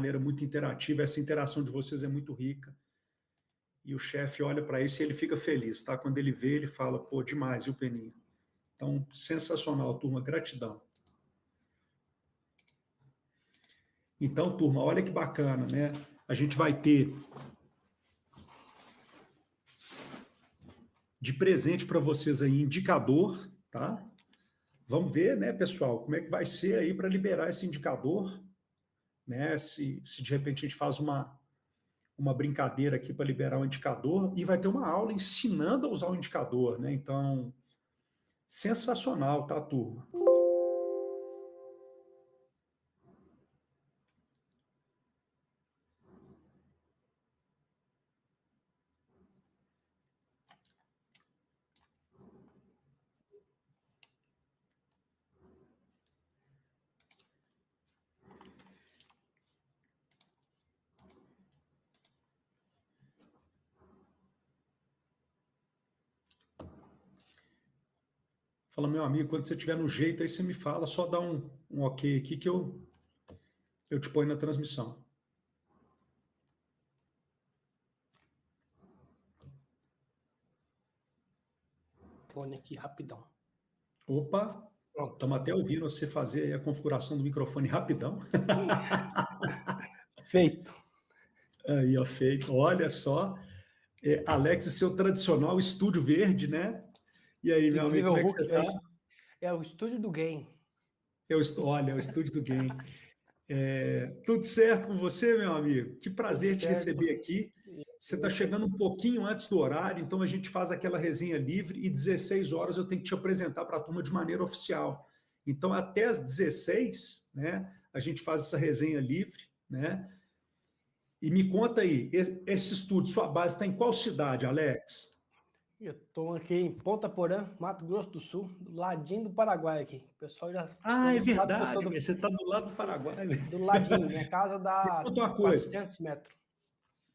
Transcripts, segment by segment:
maneira muito interativa, essa interação de vocês é muito rica, e o chefe olha para isso e ele fica feliz, tá? Quando ele vê, ele fala, pô, demais, viu, Peninha? Então, sensacional, turma, gratidão. Então, turma, olha que bacana, né? A gente vai ter de presente para vocês aí indicador, tá? Vamos ver, né, pessoal, como é que vai ser aí para liberar esse indicador, né? Se de repente a gente faz uma brincadeira aqui para liberar o indicador, e vai ter uma aula ensinando a usar o indicador, né? Então, sensacional, tá, turma? Fala, meu amigo, quando você estiver no jeito, aí você me fala, só dá um ok aqui que eu te ponho na transmissão. Fone aqui, rapidão. Opa, estamos até ouvindo você fazer aí a configuração do microfone rapidão. Feito. Aí, ó, feito. Olha só, Alex, seu tradicional estúdio verde, né? E aí, meu amigo, como é que você está? É o estúdio do game. Olha, é o estúdio do game. Tudo certo com você, meu amigo? Que prazer te receber aqui. Você está chegando um pouquinho antes do horário, então a gente faz aquela resenha livre e 16 horas eu tenho que te apresentar para a turma de maneira oficial. Então, até às 16, né, a gente faz essa resenha livre, né? E me conta aí, esse estúdio, sua base está em qual cidade, Alex? Eu estou aqui em Ponta Porã, Mato Grosso do Sul, do ladinho do Paraguai aqui. O pessoal já... Ah, é verdade, você está do lado do Paraguai. Do ladinho, minha casa dá 400 metros.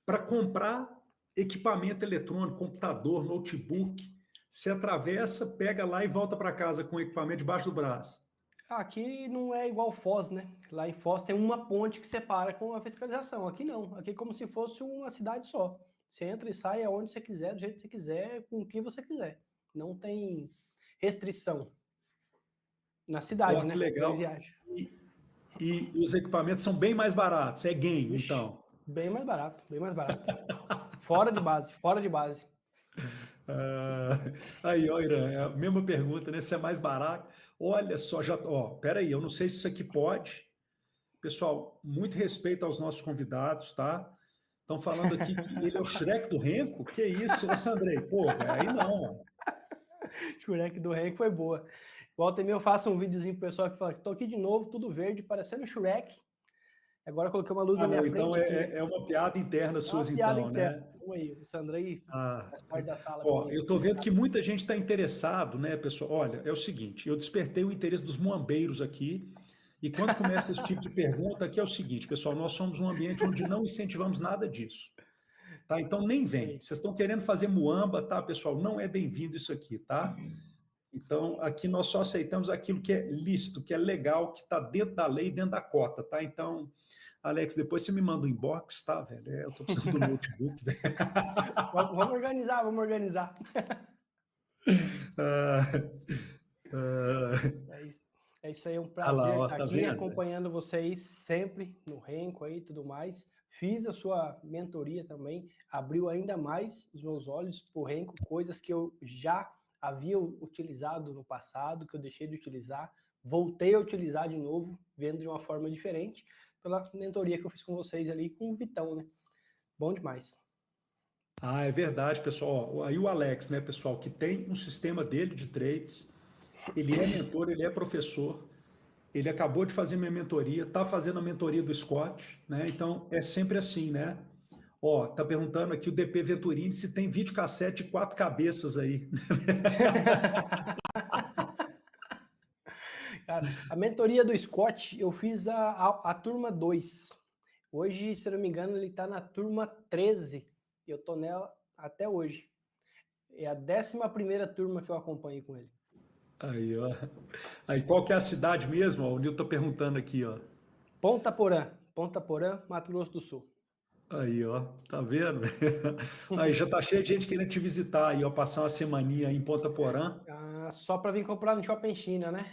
Para comprar equipamento eletrônico, computador, notebook, você atravessa, pega lá e volta para casa com o equipamento debaixo do braço. Aqui não é igual Foz, né? Lá em Foz tem uma ponte que separa com a fiscalização. Aqui não, aqui é como se fosse uma cidade só. Você entra e sai aonde você quiser, do jeito que você quiser, com o que você quiser. Não tem restrição. Na cidade, né? Que legal. E os equipamentos são bem mais baratos, é game, então. Bem mais barato, bem mais barato. Fora de base, fora de base. Aí, ó, Irã, a mesma pergunta, né? Se é mais barato. Olha só, peraí, eu não sei se isso aqui pode. Pessoal, muito respeito aos nossos convidados, tá? Estão falando aqui que ele é o Shrek do Renko? Que isso, ô Sandrei? Pô, velho, aí não, ó. Shrek do Renko foi boa. Volta e meia eu faço um videozinho pro pessoal que fala que tô aqui de novo, tudo verde, parecendo Shrek. Agora eu coloquei uma luz na minha frente. Então é uma piada interna sua, então, né? Aí, o Sandrei faz parte da sala. Ó, eu estou vendo que muita gente está interessado, né, pessoal? Olha, é o seguinte, eu despertei o interesse dos muambeiros aqui, e quando começa esse tipo de pergunta, aqui é o seguinte, pessoal, nós somos um ambiente onde não incentivamos nada disso, tá? Então nem vem. Vocês estão querendo fazer muamba, tá, pessoal? Não é bem-vindo isso aqui, tá? Então, aqui nós só aceitamos aquilo que é lícito, que é legal, que está dentro da lei, dentro da cota, tá? Então, Alex, depois você me manda um inbox, tá, velho? Eu tô precisando do notebook, velho. Vamos organizar, vamos organizar. É isso aí, é um prazer estar aqui acompanhando vocês sempre no Renko aí e tudo mais. Fiz a sua mentoria também, abriu ainda mais os meus olhos para o Renko, coisas que eu já havia utilizado no passado, que eu deixei de utilizar, voltei a utilizar de novo, vendo de uma forma diferente, pela mentoria que eu fiz com vocês ali, com o Vitão, né? Bom demais. É verdade, pessoal. Aí o Alex, né, pessoal, que tem um sistema dele de trades, ele é mentor, ele é professor, ele acabou de fazer minha mentoria, está fazendo a mentoria do Scott, né? Então é sempre assim, né? Ó, tá perguntando aqui o DP Venturini se tem videocassete de 4 cabeças aí. Cara, a mentoria do Scott, eu fiz a turma 2. Hoje, se não me engano, ele está na turma 13. E eu tô nela até hoje. É a 11ª turma que eu acompanho com ele. Aí, ó. Aí, qual que é a cidade mesmo? Ó, o Nilton tá perguntando aqui, ó. Ponta Porã. Ponta Porã, Mato Grosso do Sul. Aí, ó, tá vendo? Aí já tá cheio de gente querendo te visitar aí, ó, passar uma semaninha aí em Ponta Porã. Só para vir comprar no Shopping China, né?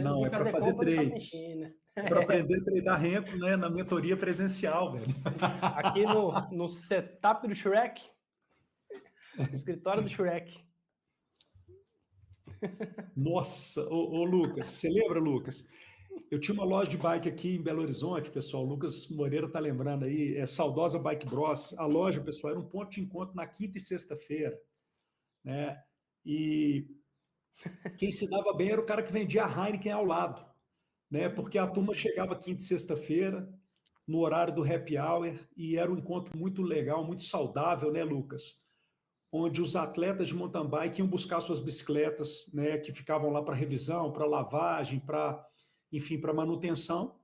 Não, é para fazer trades. É para aprender a tradar renco, né, na mentoria presencial, velho. Aqui no setup do Shrek, no escritório do Shrek. Nossa, ô Lucas, você lembra, Lucas? Eu tinha uma loja de bike aqui em Belo Horizonte, pessoal. O Lucas Moreira tá lembrando aí, saudosa Bike Bros. A loja, pessoal, era um ponto de encontro na quinta e sexta-feira, né? E quem se dava bem era o cara que vendia a Heineken ao lado, né? Porque a turma chegava quinta e sexta-feira, no horário do happy hour, e era um encontro muito legal, muito saudável, né, Lucas? Onde os atletas de mountain bike iam buscar suas bicicletas, né, que ficavam lá para revisão, para lavagem, para, enfim, para manutenção,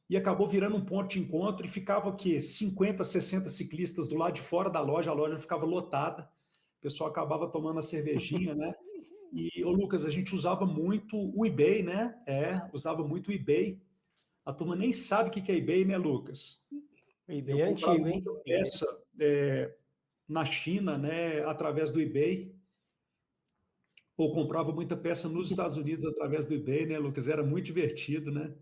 e acabou virando um ponto de encontro, e ficava o quê? 50, 60 ciclistas do lado de fora da loja, a loja ficava lotada, o pessoal acabava tomando a cervejinha, né? E, ô Lucas, a gente usava muito o eBay, né? Usava muito o eBay. A turma nem sabe o que é eBay, né, Lucas? O eBay é antigo, hein? Peça na China, né, através do eBay, ou comprava muita peça nos Estados Unidos através do eBay, né, Lucas? Era muito divertido, né?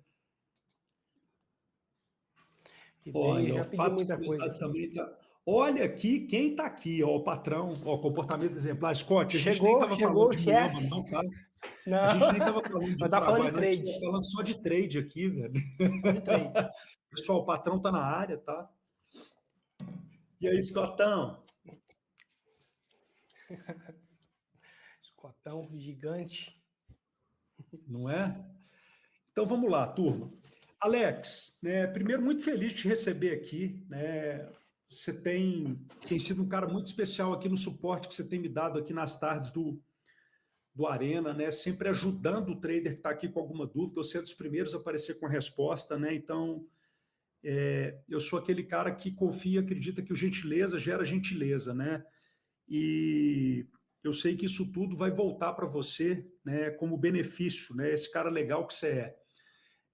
eBay, já pedi muita coisa aqui. Também tá... Olha aqui, quem tá aqui, ó, o patrão, ó, comportamento exemplar. Scott, a gente chegou, nem tava falando de chefe. não, tá? Não. A gente nem tava falando de tá falando de trabalho, a trade. gente tá falando só de trade aqui, velho. Só de trade. Pessoal, o patrão tá na área, tá? E aí, Scottão? Scottão gigante. Não é? Então vamos lá, turma. Alex, né, primeiro muito feliz de te receber aqui, né? Você tem sido um cara muito especial aqui no suporte que você tem me dado aqui nas tardes do Arena, né? Sempre ajudando o trader que está aqui com alguma dúvida, você é dos primeiros a aparecer com a resposta, né? Então, eu sou aquele cara que confia, acredita que o gentileza gera gentileza, né? E eu sei que isso tudo vai voltar para você, né, como benefício, né? Esse cara legal que você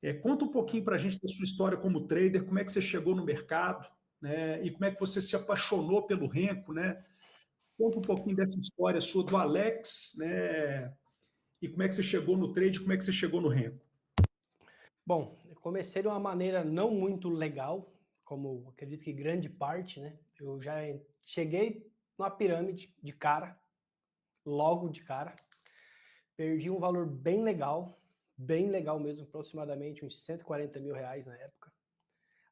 é. Conta um pouquinho para a gente da sua história como trader, como é que você chegou no mercado, né? E como é que você se apaixonou pelo renco, né? Conta um pouquinho dessa história sua do Alex, né? E como é que você chegou no trade, como é que você chegou no renco? Bom, eu comecei de uma maneira não muito legal, como acredito que grande parte, né? Eu já cheguei numa pirâmide de cara, logo de cara, perdi um valor bem legal mesmo, aproximadamente uns 140 mil reais na época,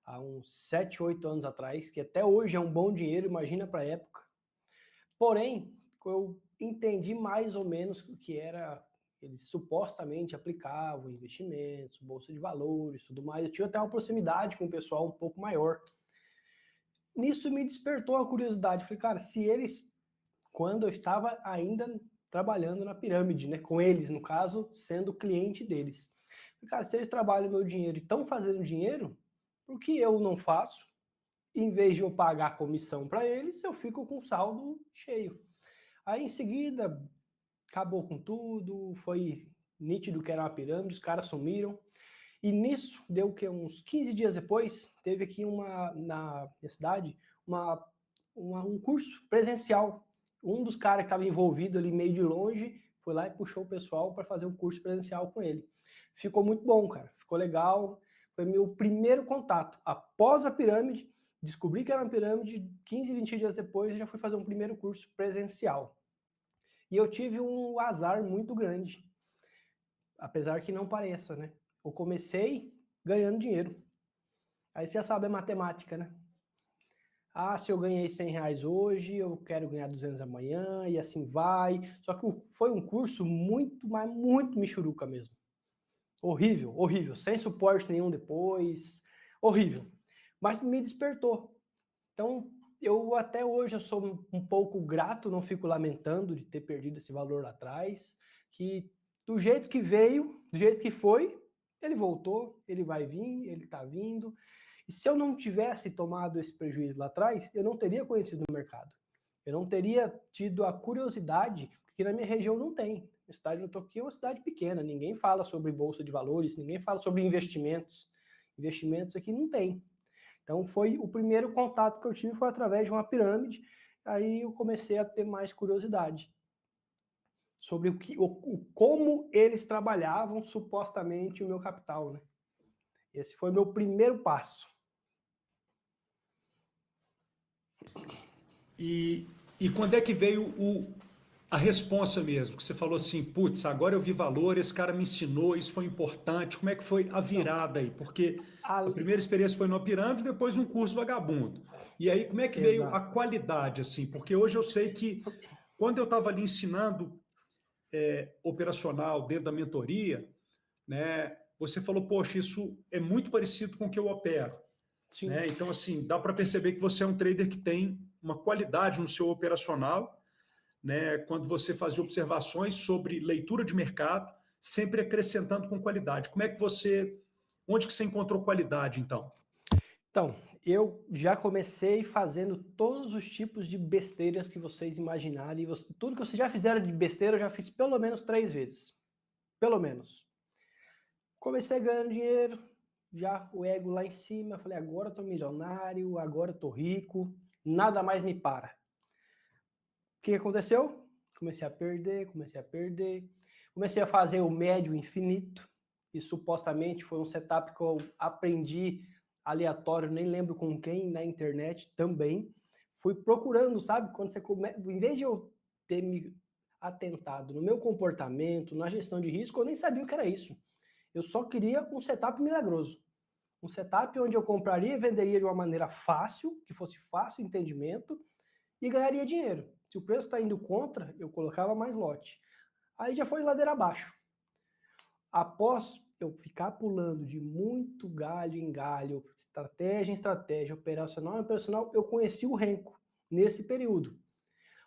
há uns 7, 8 anos atrás, que até hoje é um bom dinheiro, imagina para a época. Porém, eu entendi mais ou menos o que era, eles supostamente aplicavam investimentos, bolsa de valores, tudo mais. Eu tinha até uma proximidade com o pessoal um pouco maior. Nisso me despertou a curiosidade. Falei, cara, se eles, quando eu estava ainda trabalhando na pirâmide, né, com eles, no caso, sendo cliente deles. Falei, cara, se eles trabalham meu dinheiro e estão fazendo dinheiro, por que eu não faço? Em vez de eu pagar comissão para eles, eu fico com o saldo cheio. Aí, em seguida, acabou com tudo, foi nítido que era uma pirâmide, os caras sumiram. E nisso, deu que uns 15 dias depois, teve aqui na minha cidade um curso presencial. Um dos caras que estava envolvido ali meio de longe foi lá e puxou o pessoal para fazer um curso presencial com ele. Ficou muito bom, cara. Ficou legal. Foi meu primeiro contato. Após a pirâmide, descobri que era uma pirâmide, 15, 20 dias depois, eu já fui fazer um primeiro curso presencial. E eu tive um azar muito grande. Apesar que não pareça, né? Eu comecei ganhando dinheiro. Aí você já sabe a matemática, né? Ah, se eu ganhei 100 reais hoje, eu quero ganhar 200 amanhã, e assim vai. Só que foi um curso muito, mas muito michuruca mesmo. Horrível, horrível. Sem suporte nenhum depois. Horrível. Mas me despertou. Então, eu até hoje eu sou um pouco grato, não fico lamentando de ter perdido esse valor lá atrás, que do jeito que veio, do jeito que foi, ele voltou, ele vai vir, ele está vindo. E se eu não tivesse tomado esse prejuízo lá atrás, eu não teria conhecido o mercado. Eu não teria tido a curiosidade, porque na minha região não tem. A cidade onde eu estou aqui é uma cidade pequena, ninguém fala sobre bolsa de valores, ninguém fala sobre investimentos. investimentos aqui não tem. Então, foi o primeiro contato que eu tive foi através de uma pirâmide. Aí eu comecei a ter mais curiosidade sobre como eles trabalhavam supostamente o meu capital, né? Esse foi meu primeiro passo. E quando é que veio a responsa mesmo? Que você falou assim, putz, agora eu vi valor, esse cara me ensinou, isso foi importante. Como é que foi a virada aí? Porque a primeira experiência foi numa pirâmide, depois um curso vagabundo. E aí, como é que veio a qualidade, assim? Porque hoje eu sei que quando eu estava ali ensinando operacional dentro da mentoria, né, você falou, poxa, isso é muito parecido com o que eu opero. Né? Então, assim, dá para perceber que você é um trader que tem uma qualidade no seu operacional, né? Quando você fazia observações sobre leitura de mercado, sempre acrescentando com qualidade. Como é que onde que você encontrou qualidade, então? Então, eu já comecei fazendo todos os tipos de besteiras que vocês imaginarem. Tudo que vocês já fizeram de besteira, eu já fiz pelo menos 3 vezes. Pelo menos. Comecei ganhando dinheiro, já o ego lá em cima. Falei, agora eu tô milionário, agora eu tô rico, nada mais me para. O que aconteceu? Comecei a perder. Comecei a fazer o médio infinito. E supostamente foi um setup que eu aprendi aleatório, nem lembro com quem, na internet também. Fui procurando, sabe? Quando você começa, em vez de eu ter me atentado no meu comportamento, na gestão de risco, eu nem sabia o que era isso. Eu só queria um setup milagroso. Um setup onde eu compraria e venderia de uma maneira fácil, que fosse fácil entendimento, e ganharia dinheiro. Se o preço está indo contra, eu colocava mais lote. Aí já foi ladeira abaixo. Após eu ficar pulando de muito galho em galho, estratégia em estratégia, operacional em operacional, eu conheci o Renko nesse período.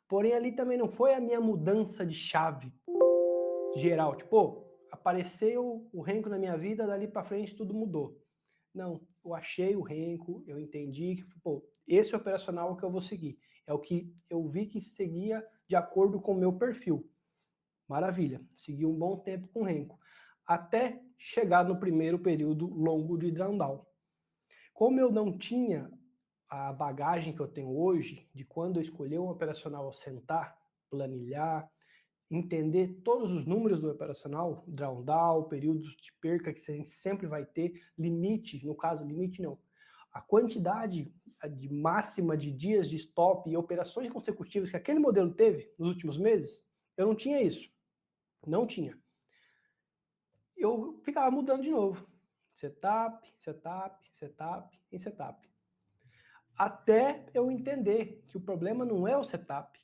Porém, ali também não foi a minha mudança de chave geral. Tipo, apareceu o Renko na minha vida, dali para frente tudo mudou. Não, eu achei o Renko, eu entendi que, esse é o operacional que eu vou seguir. É o que eu vi que seguia de acordo com o meu perfil. Maravilha, segui um bom tempo com o Renko. Até chegar no primeiro período longo de drawdown. Como eu não tinha a bagagem que eu tenho hoje, de quando eu escolhi um operacional, sentar, planilhar, entender todos os números do operacional, drawdown, períodos de perca que a gente sempre vai ter, limite, no caso, limite não. A quantidade de máxima de dias de stop e operações consecutivas que aquele modelo teve nos últimos meses, eu não tinha isso. Não tinha. Eu ficava mudando de novo. Setup, em setup. Até eu entender que o problema não é o setup.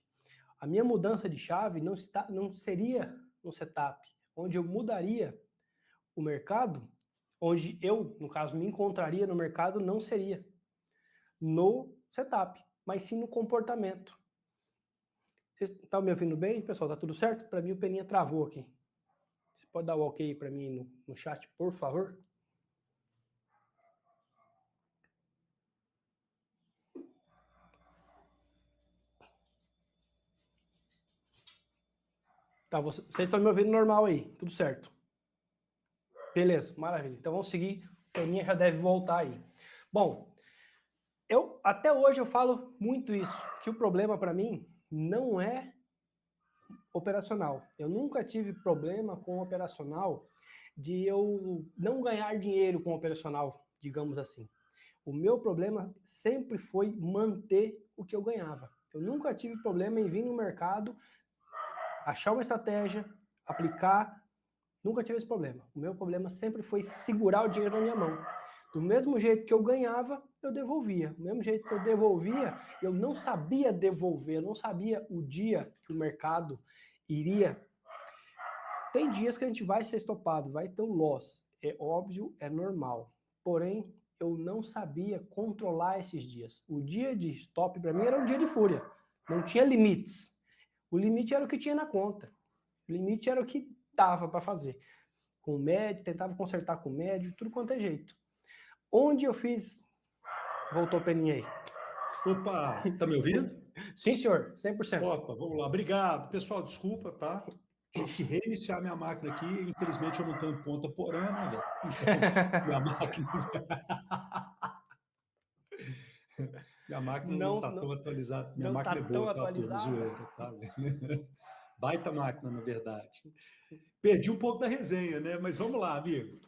A minha mudança de chave não seria no setup, onde eu mudaria o mercado, onde eu, no caso, me encontraria no mercado, não seria no setup, mas sim no comportamento. Vocês estão me ouvindo bem, pessoal? Tá tudo certo? Para mim o Peninha travou aqui. Você pode dar o ok para mim no chat, por favor? Tá, vocês estão me ouvindo normal aí, tudo certo. Beleza, maravilha. Então vamos seguir, o Peninha já deve voltar aí. Bom, até hoje eu falo muito isso, que o problema para mim não é operacional. Eu nunca tive problema com operacional de eu não ganhar dinheiro com operacional, digamos assim. O meu problema sempre foi manter o que eu ganhava. Eu nunca tive problema em vir no mercado, achar uma estratégia, aplicar, nunca tive esse problema. O meu problema sempre foi segurar o dinheiro na minha mão. Do mesmo jeito que eu ganhava, eu devolvia. Do mesmo jeito que eu devolvia, eu não sabia devolver, eu não sabia o dia que o mercado iria. Tem dias que a gente vai ser estopado, vai ter um loss. É óbvio, é normal. Porém, eu não sabia controlar esses dias. O dia de stop para mim era um dia de fúria. Não tinha limites. O limite era o que tinha na conta. O limite era o que dava para fazer. Com o médio, tentava consertar com o médio, tudo quanto é jeito. Onde eu fiz... Voltou o Peninha aí. Opa, tá me ouvindo? Sim, senhor, 100%. Opa, vamos lá, obrigado. Pessoal, desculpa, tá? tive que reiniciar minha máquina aqui, infelizmente eu não estou em ponta porã, né, velho? Então, minha máquina... minha máquina não está tão atualizada. Minha máquina é boa, tá, turma? Zoeira, tá? Baita máquina, na verdade. Perdi um pouco da resenha, né? Mas vamos lá, amigo.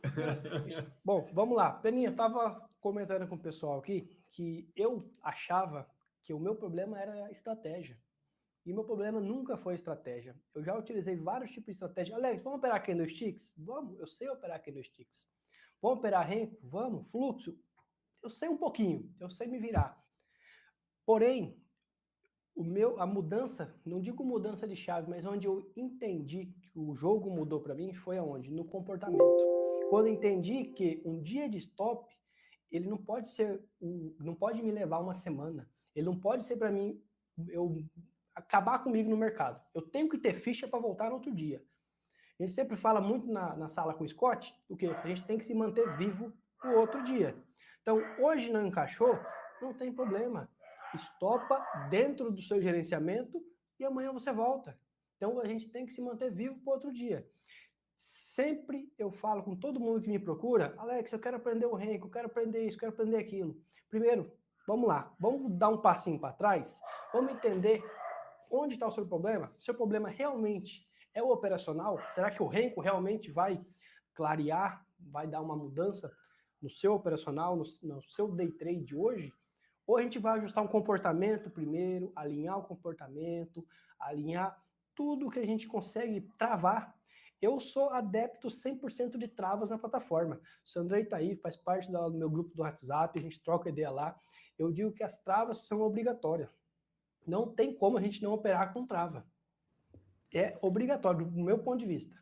Bom, vamos lá. Peninha, eu estava comentando com o pessoal aqui que eu achava que o meu problema era a estratégia. E meu problema nunca foi estratégia. Eu já utilizei vários tipos de estratégia. Alex, vamos operar candlesticks? Vamos, eu sei operar candlesticks. Vamos operar renko? Vamos. Fluxo? Eu sei um pouquinho, eu sei me virar. Porém, a mudança, não digo mudança de chave, mas onde eu entendi que o jogo mudou para mim foi aonde? No comportamento. Quando eu entendi que um dia de stop, ele não pode ser, não pode me levar uma semana. Ele não pode ser para mim, eu acabar comigo no mercado. Eu tenho que ter ficha para voltar no outro dia. A gente sempre fala muito na sala com o Scott, o que a gente tem que se manter vivo o outro dia. Então, hoje não encaixou, não tem problema. Estopa dentro do seu gerenciamento e amanhã você volta. Então, a gente tem que se manter vivo para outro dia. Sempre eu falo com todo mundo que me procura, Alex, eu quero aprender o renko, eu quero aprender isso, eu quero aprender aquilo. Primeiro, vamos lá, vamos dar um passinho para trás, vamos entender onde está o seu problema. Seu problema realmente é o operacional? Será que o renko realmente vai clarear, vai dar uma mudança no seu operacional, no seu day trade hoje? Ou a gente vai ajustar um comportamento primeiro, alinhar o comportamento, alinhar tudo que a gente consegue travar. Eu sou adepto 100% de travas na plataforma. O Sandrei está aí, faz parte do meu grupo do WhatsApp, a gente troca ideia lá. Eu digo que as travas são obrigatórias. Não tem como a gente não operar com trava. É obrigatório, do meu ponto de vista.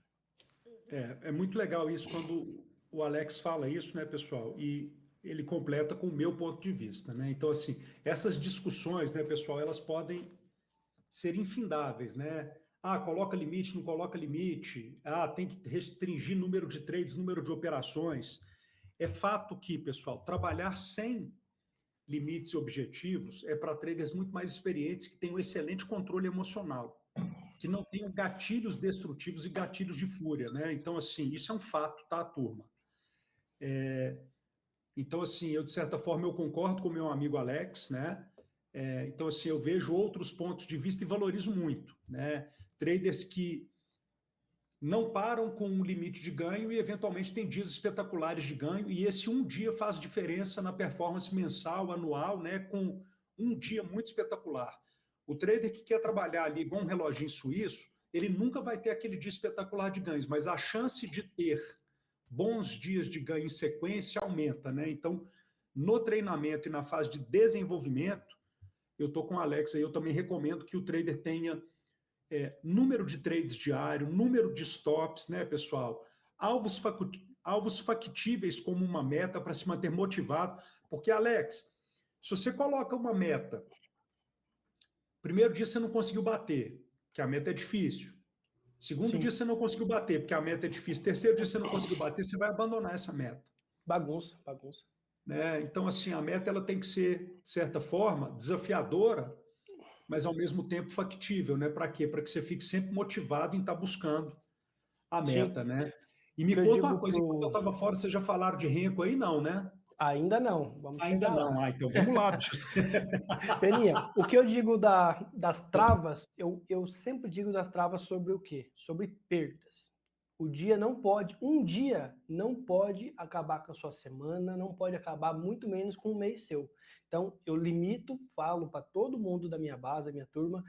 É muito legal isso quando o Alex fala isso, né, pessoal? E ele completa com o meu ponto de vista, né? Então, assim, essas discussões, né, pessoal, elas podem ser infindáveis, né? Ah, coloca limite, não coloca limite. Ah, tem que restringir número de trades, número de operações. É fato que, pessoal, trabalhar sem limites e objetivos é para traders muito mais experientes que têm um excelente controle emocional, que não tenham gatilhos destrutivos e gatilhos de fúria, né? Então, assim, isso é um fato, tá, turma? Então, assim, eu, de certa forma, eu concordo com o meu amigo Alex, né? Então, assim, eu vejo outros pontos de vista e valorizo muito, né? Traders que não param com um limite de ganho e, eventualmente, tem dias espetaculares de ganho, e esse um dia faz diferença na performance mensal, anual, né? Com um dia muito espetacular. O trader que quer trabalhar ali igual um reloginho suíço, ele nunca vai ter aquele dia espetacular de ganhos, mas a chance de ter bons dias de ganho em sequência aumenta, né? Então, no treinamento e na fase de desenvolvimento, eu estou com o Alex aí, eu também recomendo que o trader tenha número de trades diário, número de stops, né, pessoal? Alvos factíveis como uma meta para se manter motivado, porque, Alex, se você coloca uma meta, primeiro dia você não conseguiu bater, que a meta é difícil. Segundo dia você não conseguiu bater, porque a meta é difícil. Terceiro dia você não conseguiu bater, você vai abandonar essa meta. Bagunça. Né? Então, assim, a meta ela tem que ser, de certa forma, desafiadora, mas ao mesmo tempo factível, né? Para quê? Para que você fique sempre motivado em estar buscando a meta, né? E me conta uma coisa, enquanto eu estava fora, vocês já falaram de renko aí? Não, né? Ainda não, vamos Ainda chegar não. lá. Então vamos lá, bicho. Peninha, o que eu digo das travas, eu sempre digo das travas sobre o quê? Sobre perdas. O dia não pode, um dia não pode acabar com a sua semana, não pode acabar muito menos com um mês seu. Então, eu limito, falo para todo mundo da minha base, da minha turma,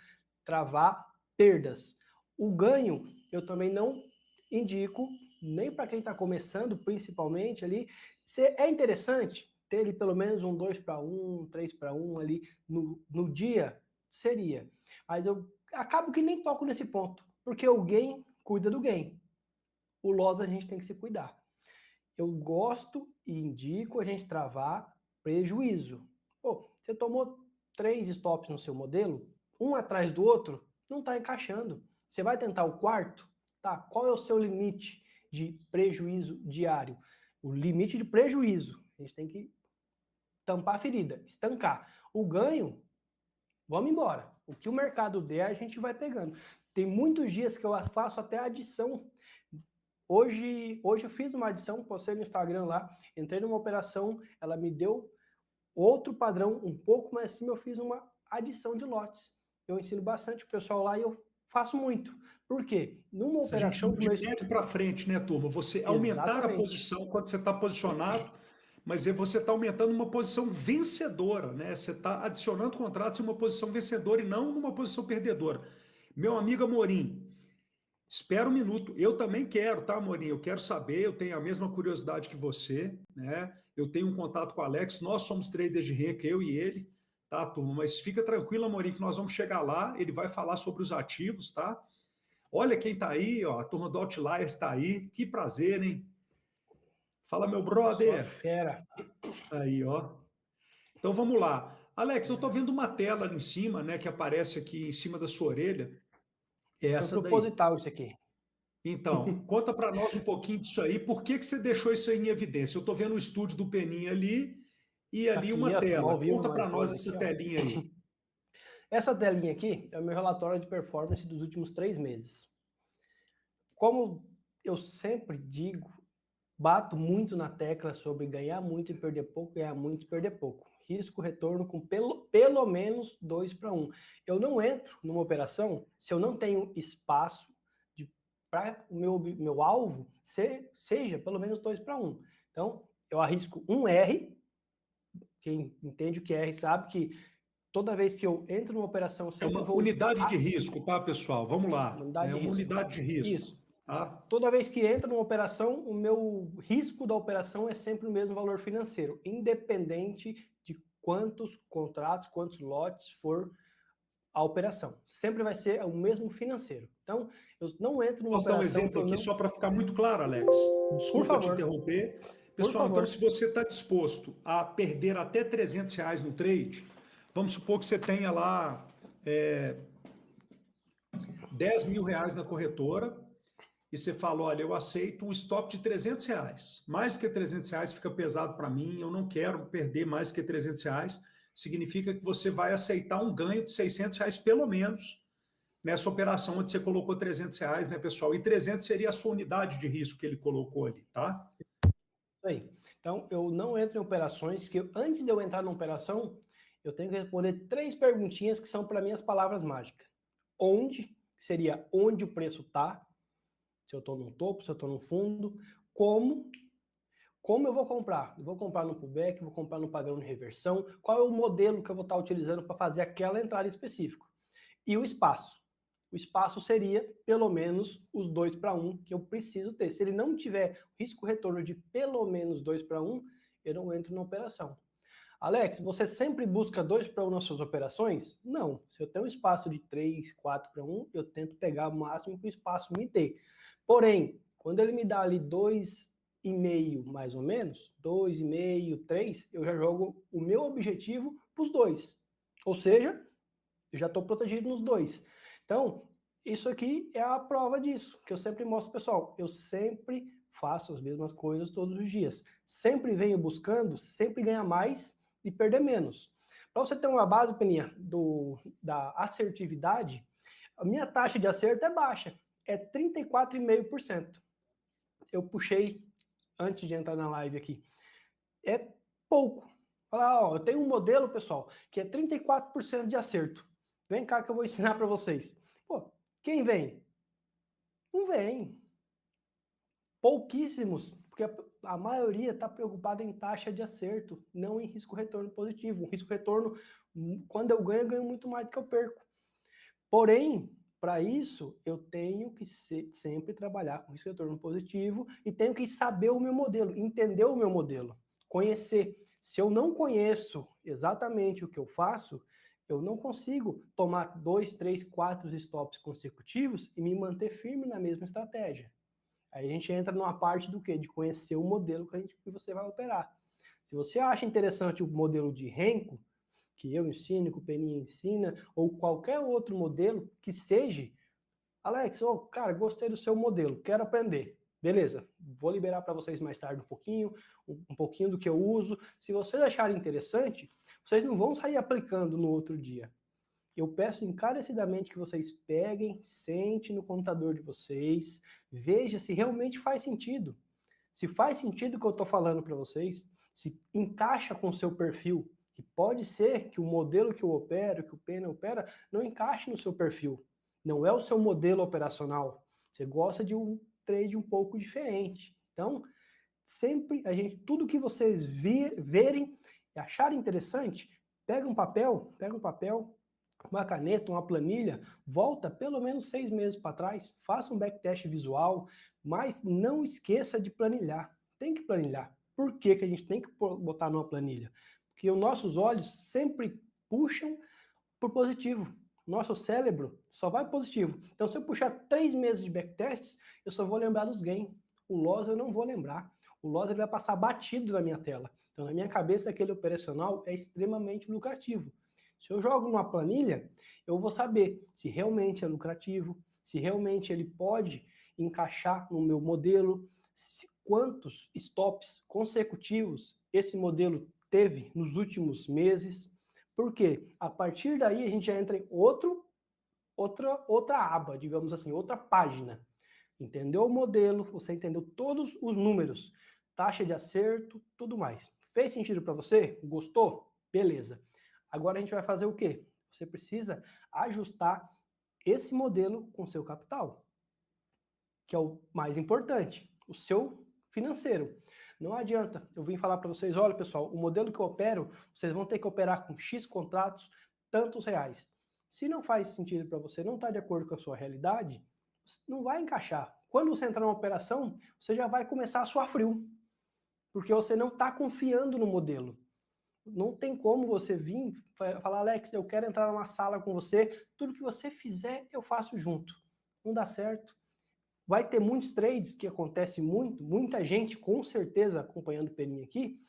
travar perdas. O ganho, eu também não indico, nem para quem está começando, principalmente ali. É interessante ter ele pelo menos um 2-1, 3-1 ali no dia, seria. Mas eu acabo que nem toco nesse ponto, porque o gain cuida do gain. O loss a gente tem que se cuidar. Eu gosto e indico a gente travar prejuízo. Pô, você tomou 3 stops no seu modelo, um atrás do outro, não está encaixando. Você vai tentar o quarto? Tá, qual é o seu limite de prejuízo diário? O limite de prejuízo. A gente tem que tampar a ferida, estancar. O ganho, vamos embora. O que o mercado der, a gente vai pegando. Tem muitos dias que eu faço até adição. Hoje eu fiz uma adição, postei no Instagram lá, entrei numa operação, ela me deu outro padrão um pouco mais acima, eu fiz uma adição de lotes. Eu ensino bastante o pessoal lá e eu faço muito. Por quê? Numa Isso a gente operação... chama de médio para frente, né, turma? Você aumentar a posição quando você está posicionado, mas você está aumentando uma posição vencedora, né? Você está adicionando contratos em uma posição vencedora e não numa posição perdedora. Meu amigo Amorim, espera um minuto. Eu também quero, tá, Amorim? Eu quero saber, eu tenho a mesma curiosidade que você, né? Eu tenho um contato com o Alex, nós somos traders de renda, eu e ele, tá, turma? Mas fica tranquilo, Amorim, que nós vamos chegar lá, ele vai falar sobre os ativos, tá? Olha quem está aí, ó, a turma do Outliers está aí. Que prazer, hein? Fala, meu brother. Fera. Aí, ó. Então vamos lá. Alex, eu estou vendo uma tela ali em cima, né, que aparece aqui em cima da sua orelha. É essa Foi daí. proposital isso aqui. Então, conta para nós um pouquinho disso aí. Por que você deixou isso aí em evidência? Eu estou vendo o estúdio do Peninha ali e ali Aqui, uma tela. Conta para nós aqui, essa telinha aí. Essa telinha aqui é o meu relatório de performance dos últimos 3 meses. Como eu sempre digo, bato muito na tecla sobre ganhar muito e perder pouco, ganhar muito e perder pouco. Risco-retorno com pelo menos 2-1. Eu não entro numa operação se eu não tenho espaço para o meu alvo seja pelo menos 2-1. Então, eu arrisco um R. Quem entende o que é R sabe que toda vez que eu entro numa operação, eu sempre vou... Unidade de risco, tá, pessoal? Vamos lá. Unidade de risco. Unidade de risco. Isso. Tá? Toda vez que entra numa operação, o meu risco da operação é sempre o mesmo valor financeiro, independente de quantos contratos, quantos lotes for a operação. Sempre vai ser o mesmo financeiro. Então, eu não entro numa operação... Posso dar um exemplo aqui, só para ficar muito claro, Alex? Desculpa te interromper. Pessoal, então se você está disposto a perder até R$300 no trade, vamos supor que você tenha lá R$10 mil na corretora, e você fala, olha, eu aceito um stop de R$300. Mais do que R$300 fica pesado para mim, eu não quero perder mais do que R$300. Significa que você vai aceitar um ganho de R$600 pelo menos nessa operação onde você colocou R$300, né, pessoal? E 300 seria a sua unidade de risco que ele colocou ali, tá? Isso aí. Então, eu não entro em operações que, antes de eu entrar na operação, eu tenho que responder 3 perguntinhas que são, para mim, as palavras mágicas. Onde, seria onde o preço está, se eu estou no topo, se eu estou no fundo. Como eu vou comprar? Eu vou comprar no pullback, vou comprar no padrão de reversão. Qual é o modelo que eu vou estar utilizando para fazer aquela entrada específica? E o espaço. O espaço seria pelo menos os 2-1 que eu preciso ter. Se ele não tiver risco-retorno de pelo menos 2-1, eu não entro na operação. Alex, você sempre busca 2-1 nas suas operações? Não. Se eu tenho um espaço de 3, 4-1, eu tento pegar o máximo que o espaço me dê. Porém, quando ele me dá ali 2,5 mais ou menos, 2,5, 3, eu já jogo o meu objetivo para os 2. Ou seja, eu já estou protegido nos 2. Então, isso aqui é a prova disso, que eu sempre mostro, pessoal. Eu sempre faço as mesmas coisas todos os dias. Sempre venho buscando, sempre ganhar mais e perder menos. Para você ter uma base, Peninha, da assertividade, a minha taxa de acerto é baixa, é 34,5%. Eu puxei antes de entrar na live aqui. É pouco. Falar, ó, eu tenho um modelo, pessoal, que é 34% de acerto. Vem cá que eu vou ensinar para vocês. Pô, quem vem? Não vem. Pouquíssimos, porque a maioria está preocupada em taxa de acerto, não em risco-retorno positivo. O risco-retorno, quando eu ganho muito mais do que eu perco. Porém, para isso, eu tenho que sempre trabalhar com risco-retorno positivo e tenho que saber o meu modelo, entender o meu modelo, conhecer. Se eu não conheço exatamente o que eu faço, eu não consigo tomar 2, 3, 4 stops consecutivos e me manter firme na mesma estratégia. Aí a gente entra numa parte do quê? De conhecer o modelo que você vai operar. Se você acha interessante o modelo de Renko, que eu ensino, que o Peninha ensina, ou qualquer outro modelo que seja, Alex, cara, gostei do seu modelo, quero aprender. Beleza, vou liberar para vocês mais tarde um pouquinho do que eu uso. Se vocês acharem interessante, vocês não vão sair aplicando no outro dia. eu peço encarecidamente que vocês peguem, sentem no computador de vocês, veja se realmente faz sentido. Se faz sentido o que eu estou falando para vocês, se encaixa com o seu perfil, que pode ser que o modelo que eu opero, que o Penna opera, não encaixe no seu perfil. Não é o seu modelo operacional. Você gosta de um trade um pouco diferente. Então, sempre tudo que vocês verem e acharem interessante, pega um papel, uma caneta, uma planilha, volta pelo menos 6 meses para trás, faça um backtest visual, mas não esqueça de planilhar. Tem que planilhar. Por que a gente tem que botar numa planilha? Porque os nossos olhos sempre puxam por positivo. Nosso cérebro só vai positivo. Então, se eu puxar 3 meses de backtests, eu só vou lembrar dos gains. O loss eu não vou lembrar. O loss ele vai passar batido na minha tela. Então, na minha cabeça, aquele operacional é extremamente lucrativo. Se eu jogo numa planilha, eu vou saber se realmente é lucrativo, se realmente ele pode encaixar no meu modelo, quantos stops consecutivos esse modelo teve nos últimos meses. Porque a partir daí a gente já entra em outra aba, digamos assim, outra página. Entendeu o modelo, você entendeu todos os números, taxa de acerto, tudo mais. Fez sentido para você? Gostou? Beleza. Agora a gente vai fazer o quê? Você precisa ajustar esse modelo com o seu capital, que é o mais importante, o seu financeiro. Não adianta eu vim falar para vocês, olha pessoal, o modelo que eu opero, vocês vão ter que operar com X contratos, tantos reais. Se não faz sentido para você, não está de acordo com a sua realidade, não vai encaixar. Quando você entrar na operação, você já vai começar a suar frio, porque você não está confiando no modelo. Não tem como você vir falar, Alex, eu quero entrar numa sala com você, tudo que você fizer eu faço junto. Não dá certo. Vai ter muitos trades que acontece muita gente com certeza acompanhando o Peninha aqui,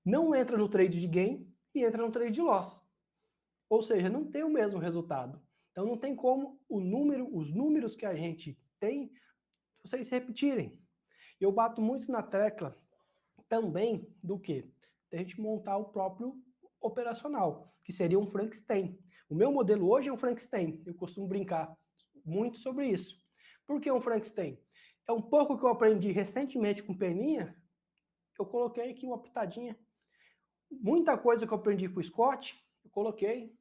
não entra no trade de gain e entra no trade de loss. Ou seja, não tem o mesmo resultado. Então não tem como os números que a gente tem, vocês se repetirem. Eu bato muito na tecla também do que? Da gente montar o próprio operacional, que seria um Frankenstein. O meu modelo hoje é um Frankenstein. Eu costumo brincar muito sobre isso. Por que um Frankenstein? É um pouco que eu aprendi recentemente com Peninha, eu coloquei aqui uma pitadinha. Muita coisa que eu aprendi com o Scott, eu coloquei.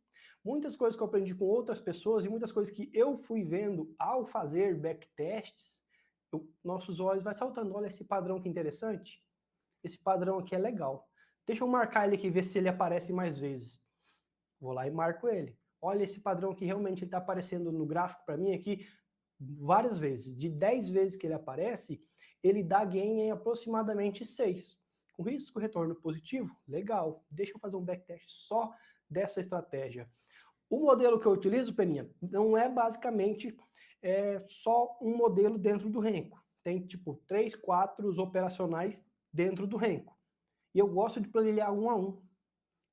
Muitas coisas que eu aprendi com outras pessoas e muitas coisas que eu fui vendo ao fazer backtests, nossos olhos vai saltando. Olha esse padrão que interessante. Esse padrão aqui é legal. Deixa eu marcar ele aqui, ver se ele aparece mais vezes. Vou lá e marco ele. Olha esse padrão que realmente está aparecendo no gráfico para mim aqui várias vezes. De 10 vezes que ele aparece, ele dá gain em aproximadamente 6. Com risco retorno positivo? Legal. Deixa eu fazer um backtest só dessa estratégia. O modelo que eu utilizo, Peninha, não é basicamente só um modelo dentro do Renko. Tem tipo 3, 4 operacionais dentro do Renko. E eu gosto de planilhar um a um,